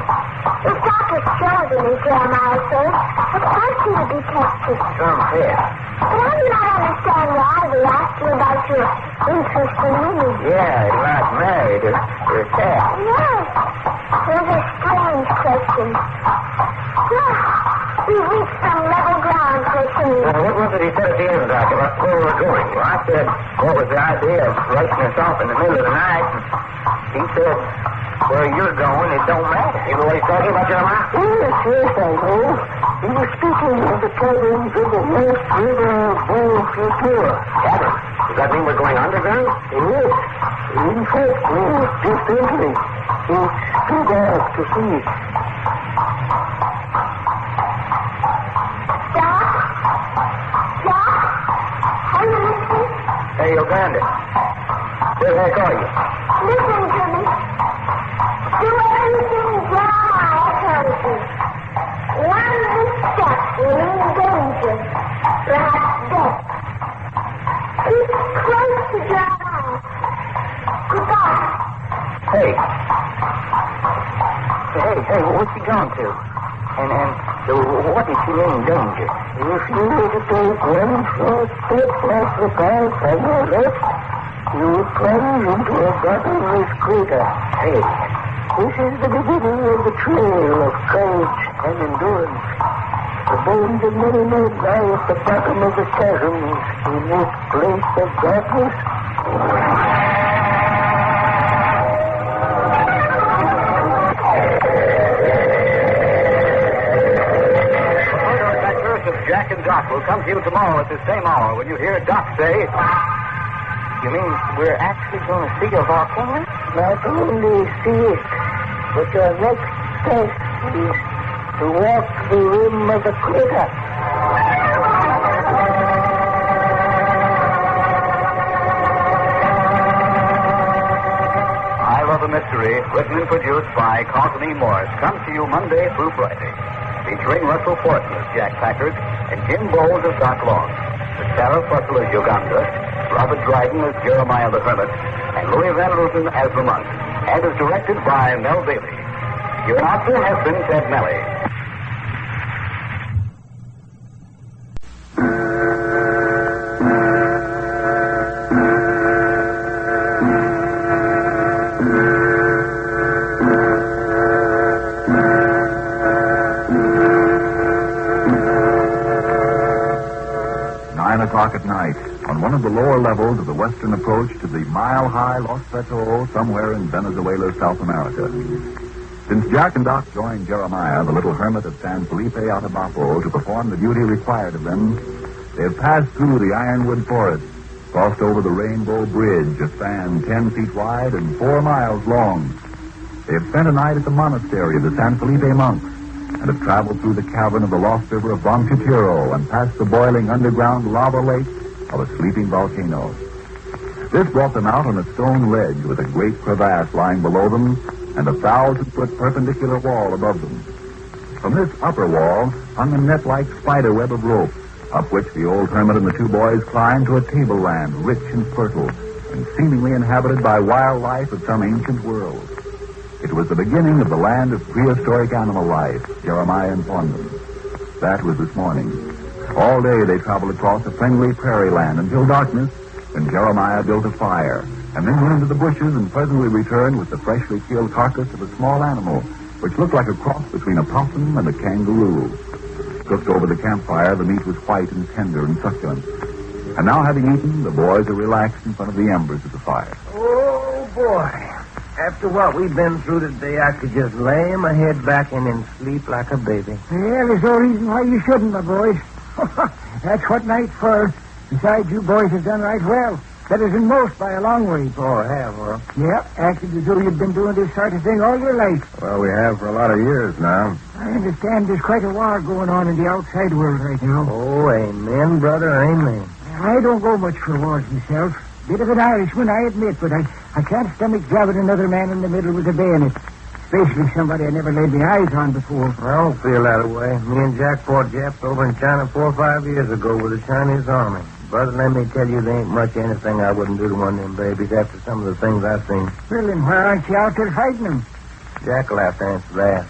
If Dr. chosen me, Jeremiah says, of course you would be tested. Some pet. But I do not understand why we asked you about your interest in me. Yeah, you're not married. You're a cat. Yes. It was a strange question. Well, we reached some level ground, Christian. What was it he said at the end, Doctor, about where we were going? Well, I said, what was the idea of rushing us off in the middle of the night? And he said, Where you're going, it don't matter. You know what he's talking about, Jeremiah? Yes, I know. He was speaking of the caverns of the West River Volcano. Caverns? Does that mean we're going underground? Yes. In fact, we're just entering. It's too dark to see. Are you listening? Hey, Uganda. Where the heck are you? Listen to me. Do everything Jeremiah tells you. One misstep will mean danger, perhaps death. Keep close to Jeremiah. Goodbye. Hey, what's he gone to? And what does he mean, danger? If you were to take one short step off the path on your left, you would plunge into a bottomless crater. Hey, This is the beginning of the trail of courage and endurance. The bones of many men lie at the bottom of the chasms in this place of darkness. Jack and Doc will come to you tomorrow at the same hour when you hear Doc say... you mean we're actually going to see a volcano? Not only see it, but your next step is to walk the rim of the crater. I Love a Mystery, written and produced by Carlton E. Morse, comes to you Monday through Friday. Featuring Russell Fortin as Jack Packard and Jim Bowles as Doc Long, with Sarah Fussell as Uganda, Robert Dryden as Jeremiah the Hermit, and Louis Van Rooten as the monk, and is directed by Mel Bailey. Your announcer has been Ted Melly. At night, on one of the lower levels of the western approach to the mile-high Los Plateau, somewhere in Venezuela, South America. Since Jack and Doc joined Jeremiah, the little hermit of San Felipe Atabapo, to perform the duty required of them, they have passed through the ironwood forest, crossed over the Rainbow Bridge, a span 10 feet wide and 4 miles long. They have spent a night at the monastery of the San Felipe monks, and have traveled through the cavern of the lost river of Don Chitiro and past the boiling underground lava lake of a sleeping volcano. This brought them out on a stone ledge with a great crevasse lying below them and a 1,000-foot perpendicular wall above them. From this upper wall hung a net-like spider web of rope, up which the old hermit and the two boys climbed to a tableland rich and fertile and seemingly inhabited by wildlife of some ancient world. It was the beginning of the land of prehistoric animal life, Jeremiah informed them. That was this morning. All day they traveled across a friendly prairie land until darkness, when Jeremiah built a fire, and then went into the bushes and presently returned with the freshly killed carcass of a small animal, which looked like a cross between a possum and a kangaroo. Cooked over the campfire, the meat was white and tender and succulent. And now, having eaten, the boys are relaxed in front of the embers of the fire. Oh, boy. After what we've been through today, I could just lay my head back and sleep like a baby. Yeah, there's no reason why you shouldn't, my boys. That's what night's for. Besides, you boys have done right well. Better than most by a long way. Oh, have, huh? Yep, acted as though you've been doing this sort of thing all your life. Well, we have for a lot of years now. I understand there's quite a war going on in the outside world right now. Oh, amen, brother, amen. I don't go much for wars myself. Bit of an Irishman, I admit, but I can't stomach jabbing another man in the middle with a bayonet. Especially somebody I never laid my eyes on before. I don't feel that way. Me and Jack fought Japs over in China 4 or 5 years ago with the Chinese army. Brother, let me tell you, there ain't much anything I wouldn't do to one of them babies after some of the things I've seen. Well, then why aren't you out there fighting them? Jack will have to answer that.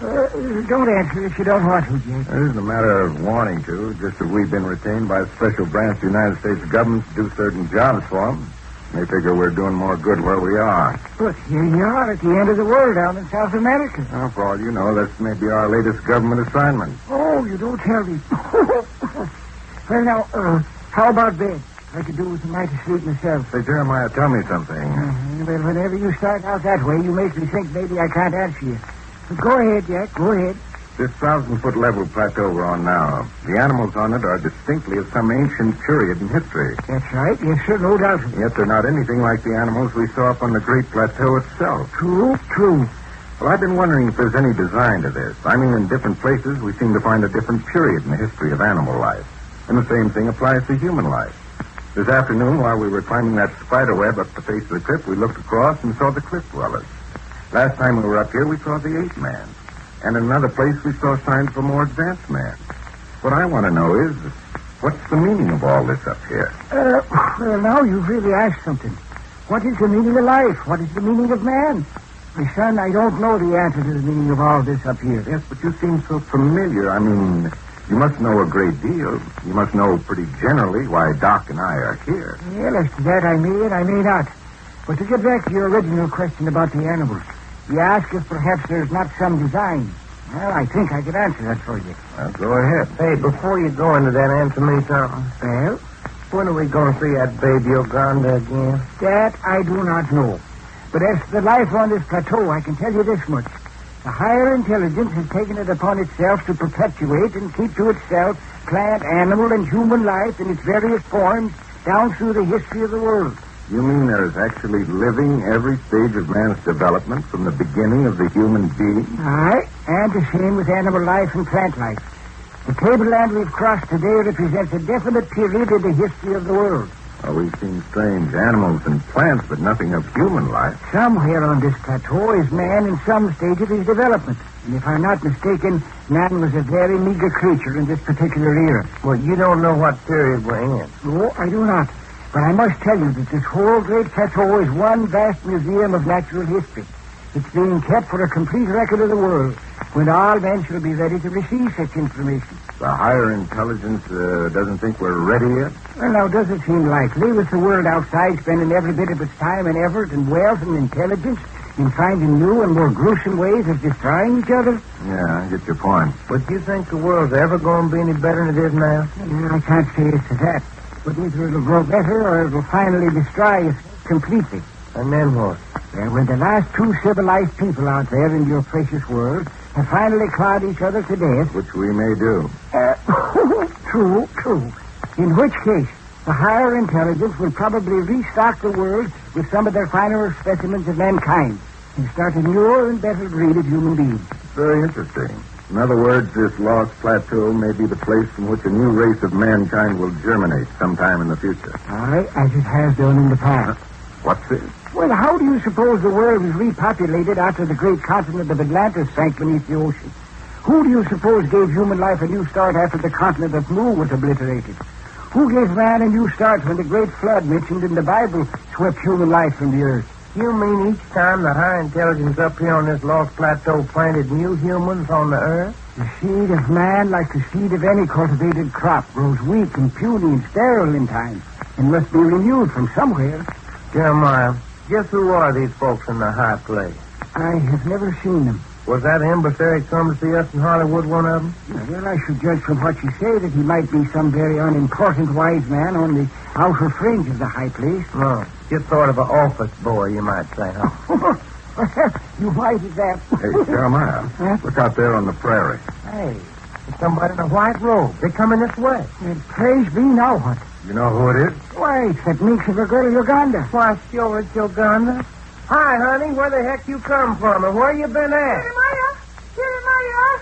Don't answer if you don't want to, Jack. It isn't a matter of wanting to, just that we've been retained by a special branch of the United States government to do certain jobs for them. They figure we're doing more good where we are. But here you are at the end of the world down in South America. Well, for all you know, that's maybe our latest government assignment. Oh, you don't tell me. Well, now, how about bed? I could do with a night of sleep myself. Say, Jeremiah, tell me something. Well, whenever you start out that way, you make me think maybe I can't answer you. But go ahead, Jack. Go ahead. This 1,000-foot level plateau we're on now, the animals on it are distinctly of some ancient period in history. That's right. Yes, sir. No doubt of it. Yet they're not anything like the animals we saw up on the Great Plateau itself. True. Well, I've been wondering if there's any design to this. I mean, in different places, we seem to find a different period in the history of animal life. And the same thing applies to human life. This afternoon, while we were climbing that spider web up the face of the cliff, we looked across and saw the cliff dwellers. Last time we were up here, we saw the ape man. And in another place, we saw signs of a more advanced man. What I want to know is, what's the meaning of all this up here? Well, now you've really asked something. What is the meaning of life? What is the meaning of man? My son, I don't know the answer to the meaning of all this up here. Yes, but you seem so familiar. I mean, you must know a great deal. You must know pretty generally why Doc and I are here. Well, as to that, I may and I may not. But to get back to your original question about the animals, you ask if perhaps there's not some design. Well, I think I could answer that for you. Well, go ahead. Hey, before you go into that, answer me something. Well, When are we going to see that baby Uganda again? that I do not know. But as to the life on this plateau, I can tell you this much. The higher intelligence has taken it upon itself to perpetuate and keep to itself plant, animal, and human life in its various forms down through the history of the world. You mean there's actually living every stage of man's development from the beginning of the human being? Aye, and the same with animal life and plant life. The tableland we've crossed today represents a definite period in the history of the world. Well, we've seen strange animals and plants, but nothing of human life. Somewhere on this plateau is man in some stage of his development. And if I'm not mistaken, man was a very meager creature in this particular era. Well, you don't know what period we're in. No, I do not. But I must tell you that this whole great plateau is one vast museum of natural history. It's being kept for a complete record of the world, when all men shall be ready to receive such information. The higher intelligence doesn't think we're ready yet? Well, now, does it seem likely with the world outside spending every bit of its time and effort and wealth and intelligence in finding new and more gruesome ways of destroying each other? Yeah, I get your point. But do you think the world's ever going to be any better than it is now? I can't say as to that. But either it'll grow better or it'll finally destroy us completely. And then what? And when the last two civilized people out there in your precious world have finally clawed each other to death... Which we may do. True. In which case, the higher intelligence will probably restock the world with some of their finer specimens of mankind and start a newer and better breed of human beings. Very interesting. In other words, this lost plateau may be the place from which a new race of mankind will germinate sometime in the future. Aye, as it has done in the past. What's this? Well, how do you suppose the world was repopulated after the great continent of Atlantis sank beneath the ocean? Who do you suppose gave human life a new start after the continent of Mu was obliterated? Who gave man a new start when the great flood mentioned in the Bible swept human life from the earth? You mean each time the high intelligence up here on this lost plateau planted new humans on the earth? The seed of man, like the seed of any cultivated crop, grows weak and puny and sterile in time and must be renewed from somewhere. Jeremiah, guess who are these folks in the high place? I have never seen them. Was that emissary come to see us in Hollywood one of them? Well, I should judge from what you say that he might be some very unimportant wise man on the outer fringe of the high place. No, just sort of an office boy, you might say, huh? You might at that. Hey, Jeremiah, Huh? look out there on the prairie. Hey, there's somebody in a white robe. They're coming this way. Well, praise be, now what? You know who it is? Why, it's that minx of a girl Uganda. Why, sure, it's Uganda. Hi, honey, where the heck you come from and where you been at? Jeremiah!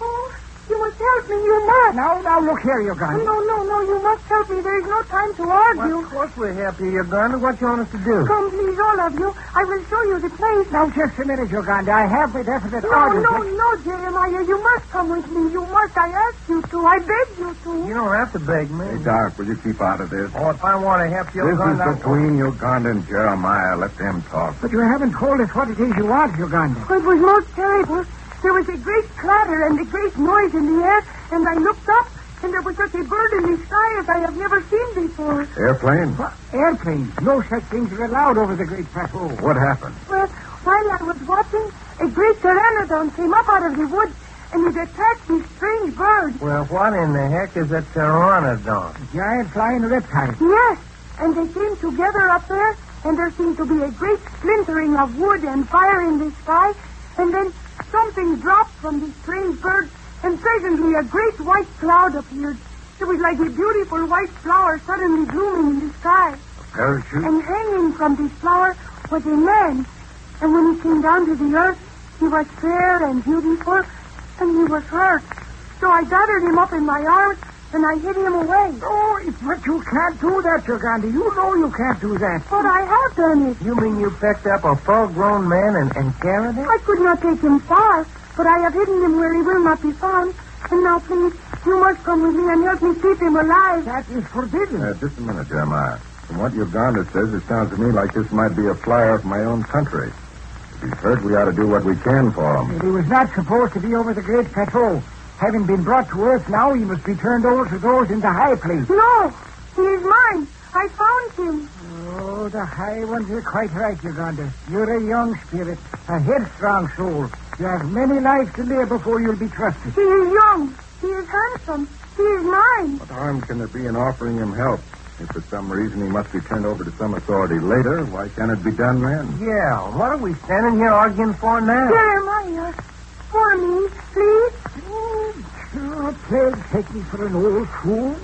Oh, you must help me, you must. Now, look here, Uganda. No, you must help me. There's no time to argue. Well, of course we're happy, Uganda. What you want us to do? Come, please, all of you. I will show you the place. Now, just a minute, Uganda. I have my definite orders. No, Jeremiah. You must come with me. You must. I ask you to. I beg you to. You don't have to beg me. Hey, Doc, will you keep out of this? Oh, if I want to help you, This Uganda... is between Uganda and Jeremiah. Let them talk. But you haven't told us what it is you want, Uganda. It was most terrible. There was a great clatter and a great noise in the air, and I looked up, and there was such a bird in the sky as I have never seen before. Airplane? What? Airplanes. No such things are allowed over the Great Plateau. What happened? Well, while I was watching, a great pteranodon came up out of the woods, and it attacked this strange bird. Well, what in the heck is a pteranodon? A giant flying reptile. Yes, and they came together up there, and there seemed to be a great splintering of wood and fire in the sky, and then something dropped from the strange bird, and presently a great white cloud appeared. It was like a beautiful white flower suddenly blooming in the sky. A parachute? And hanging from this flower was a man. And when he came down to the earth, he was fair and beautiful, and he was hurt. So I gathered him up in my arms, and I hid him away. Oh, but you can't do that, Uganda. You know you can't do that. But I have done it. You mean you picked up a full-grown man and carried him? I could not take him far, but I have hidden him where he will not be found. And now, please, you must come with me and help me keep him alive. That is forbidden. Just a minute, Jeremiah. From what Uganda says, it sounds to me like this might be a flyer from my own country. If he's hurt, we ought to do what we can for him. He was not supposed to be over the great plateau. Having been brought to earth now, he must be turned over to those in the high place. No, he is mine. I found him. Oh, the high ones are quite right, Uganda. You're a young spirit, a headstrong soul. You have many lives to live before you'll be trusted. He is young. He is handsome. He is mine. What harm can there be in offering him help? If for some reason he must be turned over to some authority later, why can't it be done then? Yeah, what are we standing here arguing for now? Jeremiah, for me, please. Oh, please take me for an old fool.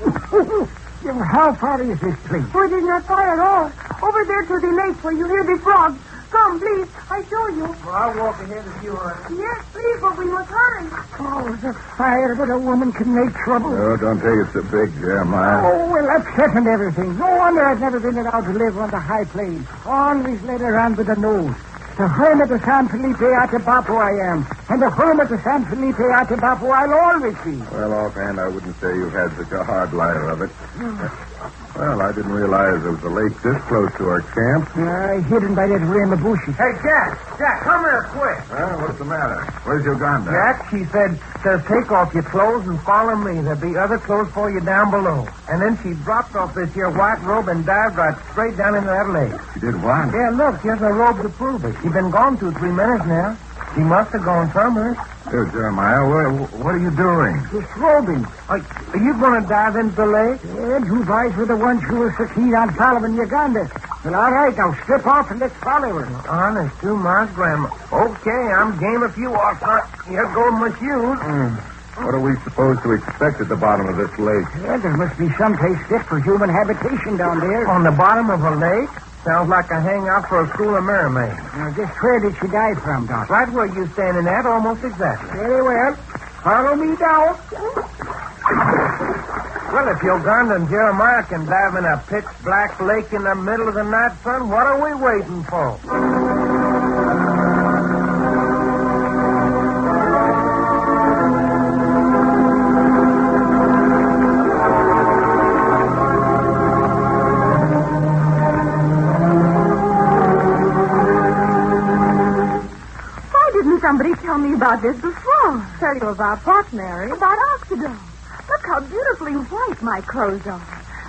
How far is this place? Oh, it is not far at all. Over there to the lake where you hear the frogs. Come, please. I show you. Well, I'll walk ahead if you are. Yes, please, but we must hurry. Oh, the fire, but a woman can make trouble. Oh, don't take it so big, Jeremiah. Oh, well, upset and everything. No wonder I've never been allowed to live on the high plains. Always led around with a nose. The hermit of San Felipe Atabapo I am. And the hermit of San Felipe Atabapo I'll always be. Well, offhand, I wouldn't say you've had such a hard life of it. Well, I didn't realize there was a lake this close to our camp. Hidden by that ray in the bushes. Hey, Jack, come here quick. What's the matter? Where's Uganda? Jack, she says take off your clothes and follow me. There'll be other clothes for you down below. And then she dropped off this here white robe and dived right straight down into that lake. She did what? Yeah, look, here's a robe to prove it. She's been gone 2-3 minutes now. She must have gone somewhere. Here, Jeremiah, what are you doing? Disrobing. Are you going to dive into the lake? Yeah, you guys were the ones who were so keen on following Uganda. Well, all right, now strip off and let's follow her. Honest to my grandma. Okay, I'm game if you are, son. Here go my shoes. What are we supposed to expect at the bottom of this lake? Yeah, there must be some place fit for human habitation down there. On the bottom of a lake? Sounds like a hangout for a school of mermaids. Now, just where did she die from, Doc? Right where you're standing at, almost exactly. Very well. Follow me down. Well, if Uganda and Jeremiah can dive in a pitch-black lake in the middle of the night, son, what are we waiting for? Somebody tell me about this before. Tell you about what, Mary? About Oxidol. Look how beautifully white my clothes are.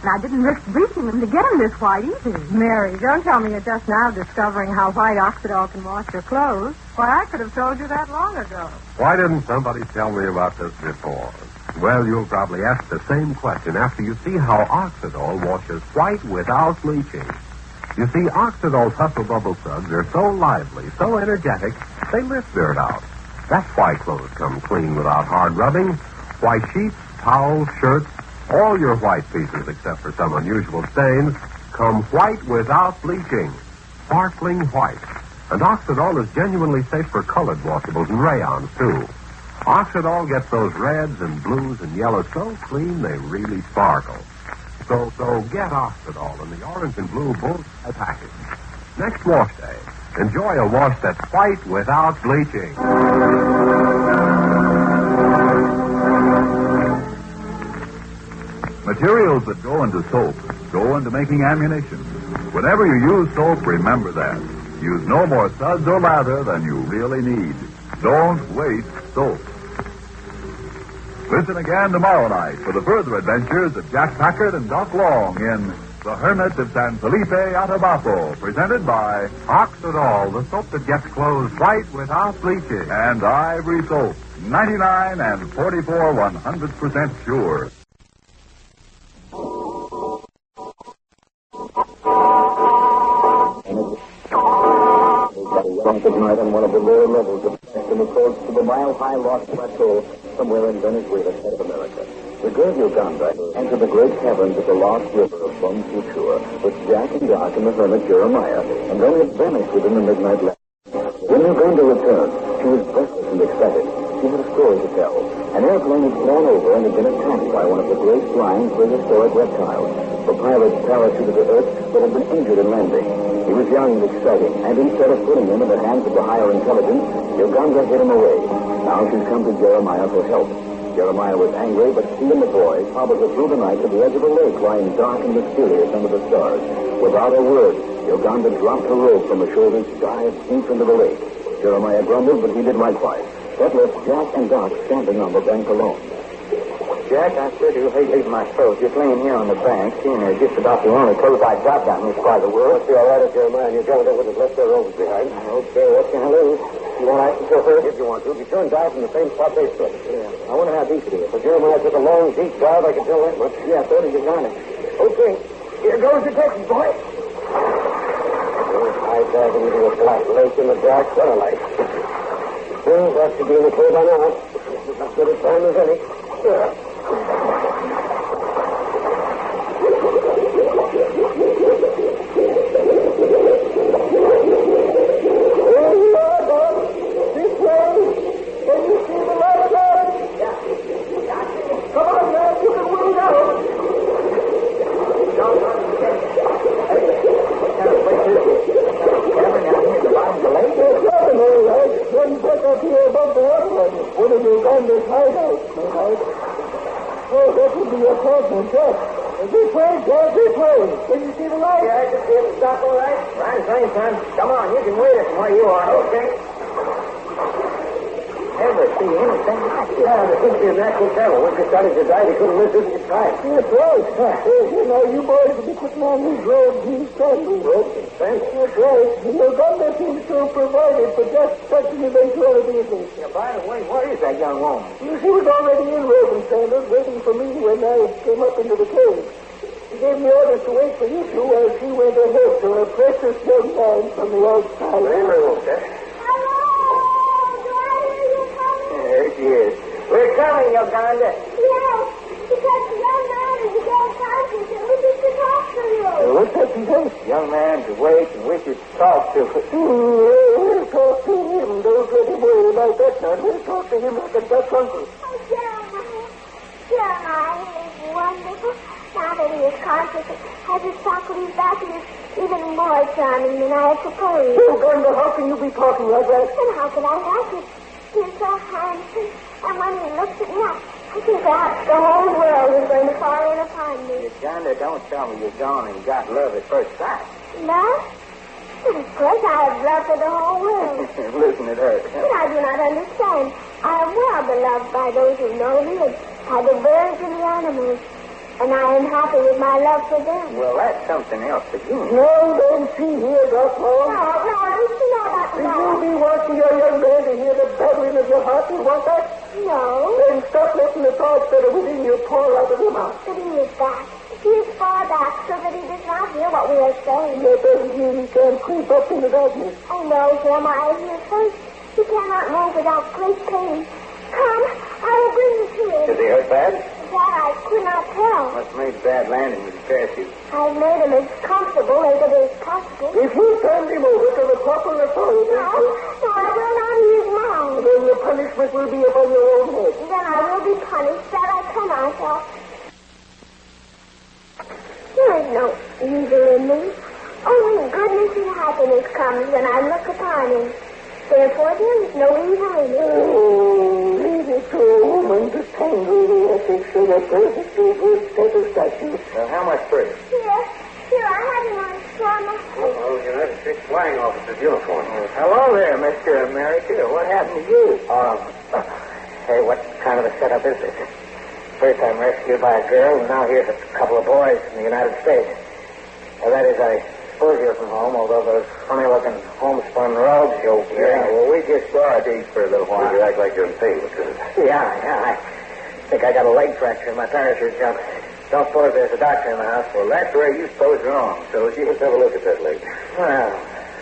And I didn't risk bleaching them to get them this white either. Mary, don't tell me you're just now discovering how white Oxidol can wash your clothes. Why, I could have told you that long ago. Why didn't somebody tell me about this before? Well, you'll probably ask the same question after you see how Oxidol washes white without bleaching. You see, Oxidol's hustle bubble suds are so lively, so energetic, they lift dirt out. That's why clothes come clean without hard rubbing. White sheets, towels, shirts, all your white pieces, except for some unusual stains, come white without bleaching. Sparkling white. And Oxidol is genuinely safe for colored washables and rayons, too. Oxidol gets those reds and blues and yellows so clean they really sparkle. So get Oxidol in the orange and blue both package. Next wash day, enjoy a wash that's white without bleaching. Materials that go into soap go into making ammunition. Whenever you use soap, remember that. Use no more suds or lather than you really need. Don't waste soap. Listen again tomorrow night for the further adventures of Jack Packard and Doc Long in The Hermit of San Felipe Atabapo, presented by Oxidol, the soap that gets clothes white without bleaching. and Ivory Soap, 99 and 44 100% sure. o'clock at night on one of the lower levels of the western approach to the mile-high Lost Plateau somewhere in Venezuela, South America. The Great Uganda entered the great caverns of the Lost River of Bum Futura with Jack and Doc and the hermit Jeremiah, and then it vanished within the midnight light. When Uganda returned, she was breathless and excited. She had a story to tell. An airplane had flown over and had been attacked by one of the great flying prehistoric reptiles. The pilots parachuted to Earth but had been injured in landing. He was young and exciting, and instead of putting him in the hands of the higher intelligence, Uganda hid him away. Now she's come to Jeremiah for help. Jeremiah was angry, but he and the boys followed her through the night to the edge of a lake lying dark and mysterious under the stars. Without a word, Uganda dropped her robe from her shoulders, dived deep into the lake. Jeremiah grumbled, but he did likewise. That left Jack and Doc standing on the bank alone. Jack, I sure do hate leaving my clothes just laying here on the bank, seeing they're just about the only clothes I got down this part of the world. Must be all right if Jeremiah and Uganda would have left their robes behind. Okay, what can I lose? You want ice and chauffeur? If you want to. Be sure and dive from the same spot they stood. Yeah. I wonder how deep it is. If Jeremiah took a long, deep dive, I can tell that much. Yeah, so did Uganda. Okay. Here goes the Texas boy. I diving into a flat lake in the dark sunlight. Well, that should be in the clear by now. This is as good a time as any. Yeah. Come on, you can wait it from where you are, okay? Never see anything like it. Yeah, there seems to be a natural channel. Once he started to dive, he couldn't miss it if he tried. That's right. You know, you boys will be putting on these robes, these sandals. Ropes and fence. That's right. Uganda seems to have provided for just such an eventuality as this. Yeah, by the way, where is that young woman? She was already in robe and sandals, waiting for me when I came up into the cave. She gave me orders to wait for you two while she went ahead to her precious young man from the outside. Very well, sir. Hello? Do I hear you coming? There she is. We're coming, Uganda. Yes, because the young man is a young scientist and wishes to talk to you. What's that she says? Young man to wait and wishes to talk to. We'll talk to him. Don't let him worry about that now. We'll talk to him like a Dutch uncle. Oh, Jeremiah. Jeremiah is wonderful. Now that he is conscious, has his faculties back, he is even more charming than I had supposed. Uganda, how can you be talking like that? And how could I help it? He is so handsome. And when he looks at me, I think perhaps the whole world is going to fall in upon me. Uganda, don't tell me you're gone and got love at first sight. Love? But of course I have love for the whole world. Listen at her. But I do not understand. I am well beloved by those who know me, and by the birds and the animals. And I am happy with my love for them. Well, that's something else again. No, don't see here, Doctor. No, that's Will not. you be wanting your young man to hear the battering of your heart? You want that? No. Then stop letting the thoughts that are within you pour out of your mouth. But he is back. He is far back so that he does not hear what we are saying. That doesn't mean he can't creep up in the darkness. I know, Jeremiah, he is first. He cannot move without great pain. Come, I will bring you to him. Does he hurt bad? That I could not tell. Must have made a bad landing with the parachute. I've made him as comfortable as it is possible. If you turn him over to the proper authorities, No, I will not use mine. then the punishment will be upon your own head. Then I will be punished that I cannot help. There is no evil in me. Only goodness and happiness comes when I look upon him. Therefore, there is no evil in me. Oh, leave it to a woman to tangle the ethics of a perfectly good set of statues. How much for it? Here, I have him on his camera. Oh, you're in a big flying officer's uniform. Hello there, Mr. America. What happened to you? Hey, what kind of a setup is this? First I'm rescued by a girl, and now here's a couple of boys from the United States. Well, that is, I suppose you're from home, although those funny-looking homespun robes you're wearing. Yeah, well, we just saw a date for a little while. You act like you're in pain, Mr. Yeah, I think I got a leg fracture in my parachute jump. Don't suppose there's a doctor in the house. Well, that's where you suppose wrong. So let's have a look at that leg. Well,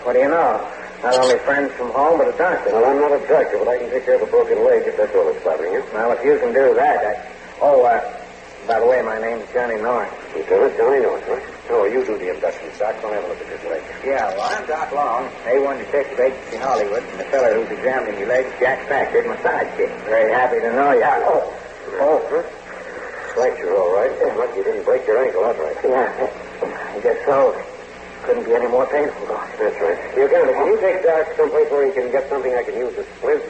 what do you know? Not only friends from home, but a doctor. Well, I'm not a doctor, but I can take care of a broken leg if that's all that's bothering you. Well, if you can do that, by the way, my name's Johnny North. Lieutenant Johnny North, right? Oh, you do the induction, Doc. Don't have a look at this leg. Yeah, well, I'm Doc Long, A1 Detective Agency Hollywood, and the fellow who's examining your legs, Jack Packard, my sidekick. Very happy to know you. Fracture, all right. Yeah, lucky you didn't break your ankle outright. Yeah, I guess so. Couldn't be any more painful, Doc. That's right. Uganda, can you take Doc someplace where he can get something I can use as splint?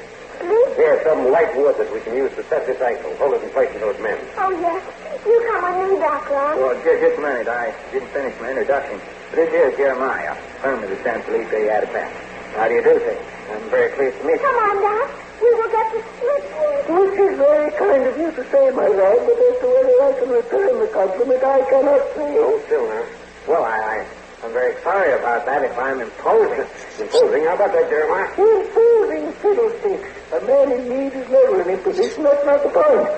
Please? Here, some light wood that we can use to set this ankle. Hold it in place until it's mended. Oh, yes. You come with me, Doc Long. Well, just a minute. I didn't finish my introduction. This is Jeremiah, Hermit of San Felipe Atabapo. How do you do, sir? I'm very pleased to meet you. Come on, Doc. We will get the split wood. Which is very kind of you to say, my lad, but as to whether I can return the compliment, I cannot say. Hold still now. Well, I'm very sorry about that if I'm imposing. Imposing? How about that, Jeremiah? Imposing fiddlesticks. A man in need is never an imposition. That's not the point.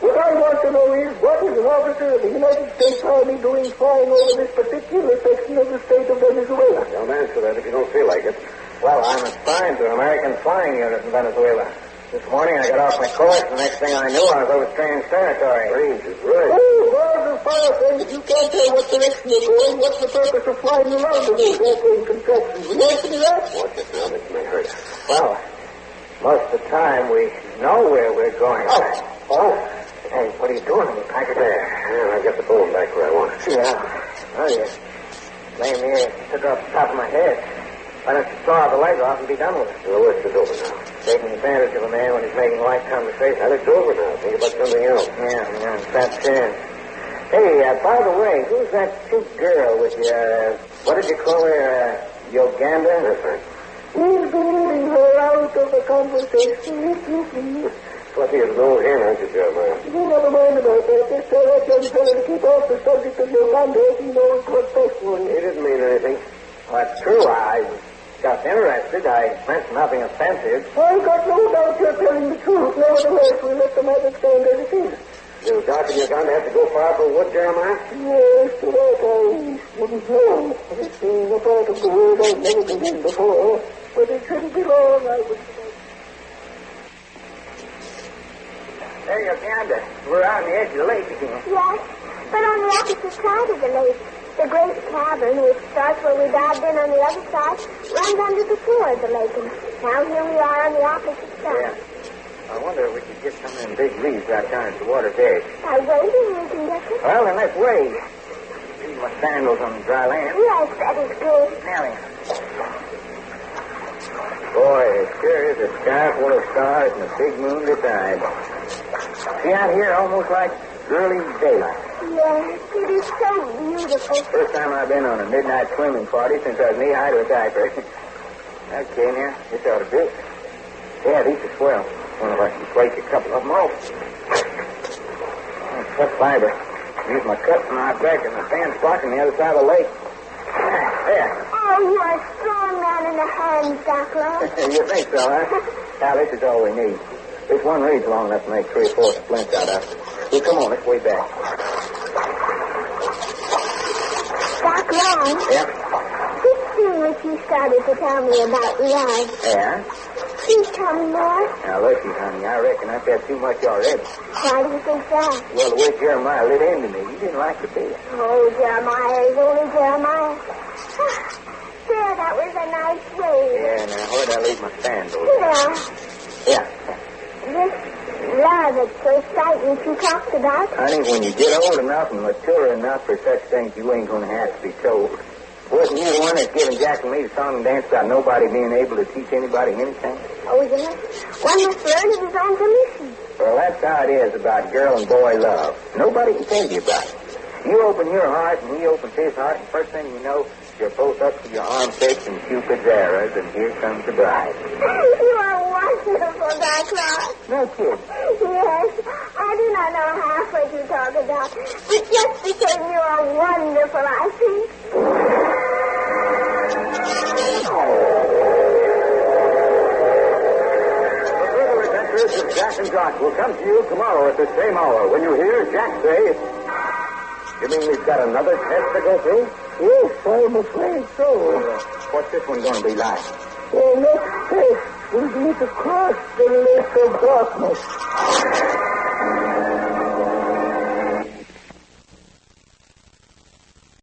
What I want to know is, what is an officer of the United States Army doing flying over this particular section of the state of Venezuela? Don't answer that if you don't feel like it. Well, I'm assigned to an American flying unit in Venezuela. This morning I got off my course, and the next thing I knew, I was over strange territory. Strange is right. Oh, well, the fire friend, if you can't tell what direction you're going, what's the purpose of flying around in those airplane contraptions? Will you answer me that? Watch it now. This may hurt. Well, most of the time we know where we're going. Oh. Hey, what are you doing? You pack it there. Yeah, I've got the bone back where I want it. Yeah. Oh, yes. Laying here took off the top of my head. Why don't you saw the leg off and be done with it? The worst is over now. Taking advantage of a man when he's making light conversation. Now, it's over now. Think about something else. Yeah, fat chance. Hey, by the way, who's that cute girl with you? What did you call her? Uganda? That's right. We'll be leaving her out of the conversation, if you please. Fluffy is an old hen, aren't you, Jeremiah? You never mind about that. Just tell that young fellow to keep off the subject of Uganda if he knows what's best for him. He didn't mean anything. Well, that's true. I was just interested. I meant nothing offensive. I've got no doubt you're telling the truth. Nevertheless, we'll let the matter stand as it is. Do Doc and Uganda have to go far for wood, Jeremiah? Yes, to that I wouldn't know. It's being a part of the world I've never been in before. But it shouldn't be long, I would say. Hey, Uganda, we're out on the edge of the lake again. Yes, but on the opposite side of the lake. The great cavern, which starts where we dived in on the other side, runs under the floor of the lake. And now here we are on the opposite side. Yeah. I wonder if we could get some of them big reeds out down at the water's edge. By wading, we can get them. Well, then let's wade. Leave my sandals on the dry land. Yes, that is good. Now then. Boy, it sure is a sky full of stars and a big moon beside. See out here almost like early daylight. Yes, it is so beautiful. First time I've been on a midnight swimming party since I was knee-high to a diaper. Okay, now, this ought to do it. Yeah, these are swell. Wonder if I can break a couple of them off. Cut fiber. Use my cut knife back in the sand spot on the other side of the lake. There. Oh, you are a strong man in the hands, Doc Long. You think so, huh? Now, this is all we need. This one reed's long enough to make 3 or 4 splints out of it. Well, come on, let's way back. Doc Long? Yeah? This thing which you started to tell me about love. Yeah? Please tell me more. Now, listen, honey, I reckon I've had too much already. Why do you think that? Well, the way Jeremiah lit into me, you didn't like the bit. Oh, Jeremiah is only Jeremiah. There, that was a nice wave. Yeah, now, where'd I leave my sandals? Yeah. Yeah. This love at first sight which you talked about. Honey, when you get old enough and mature enough for such things, you ain't going to have to be told. Wasn't you the one that's giving Jack and me the song and dance about nobody being able to teach anybody anything? Oh, yes. One must learn of his own permission. Well, that's how it is about girl and boy love. Nobody can tell you about it. You open your heart and he opens his heart, and first thing you know, you're both up to your armpits and Cupid's arrows, and here comes the bride. You are wonderful, Doc Long. No kidding. Yes, I do not know half what you talk about, but just because you are wonderful, I think. The further adventures of Jack and Jock will come to you tomorrow at the same hour when you hear Jack say, "You mean we've got another test to go through?" Yes, I'm afraid so. What's this one going to be like? Their next step will be to cross the lake of darkness.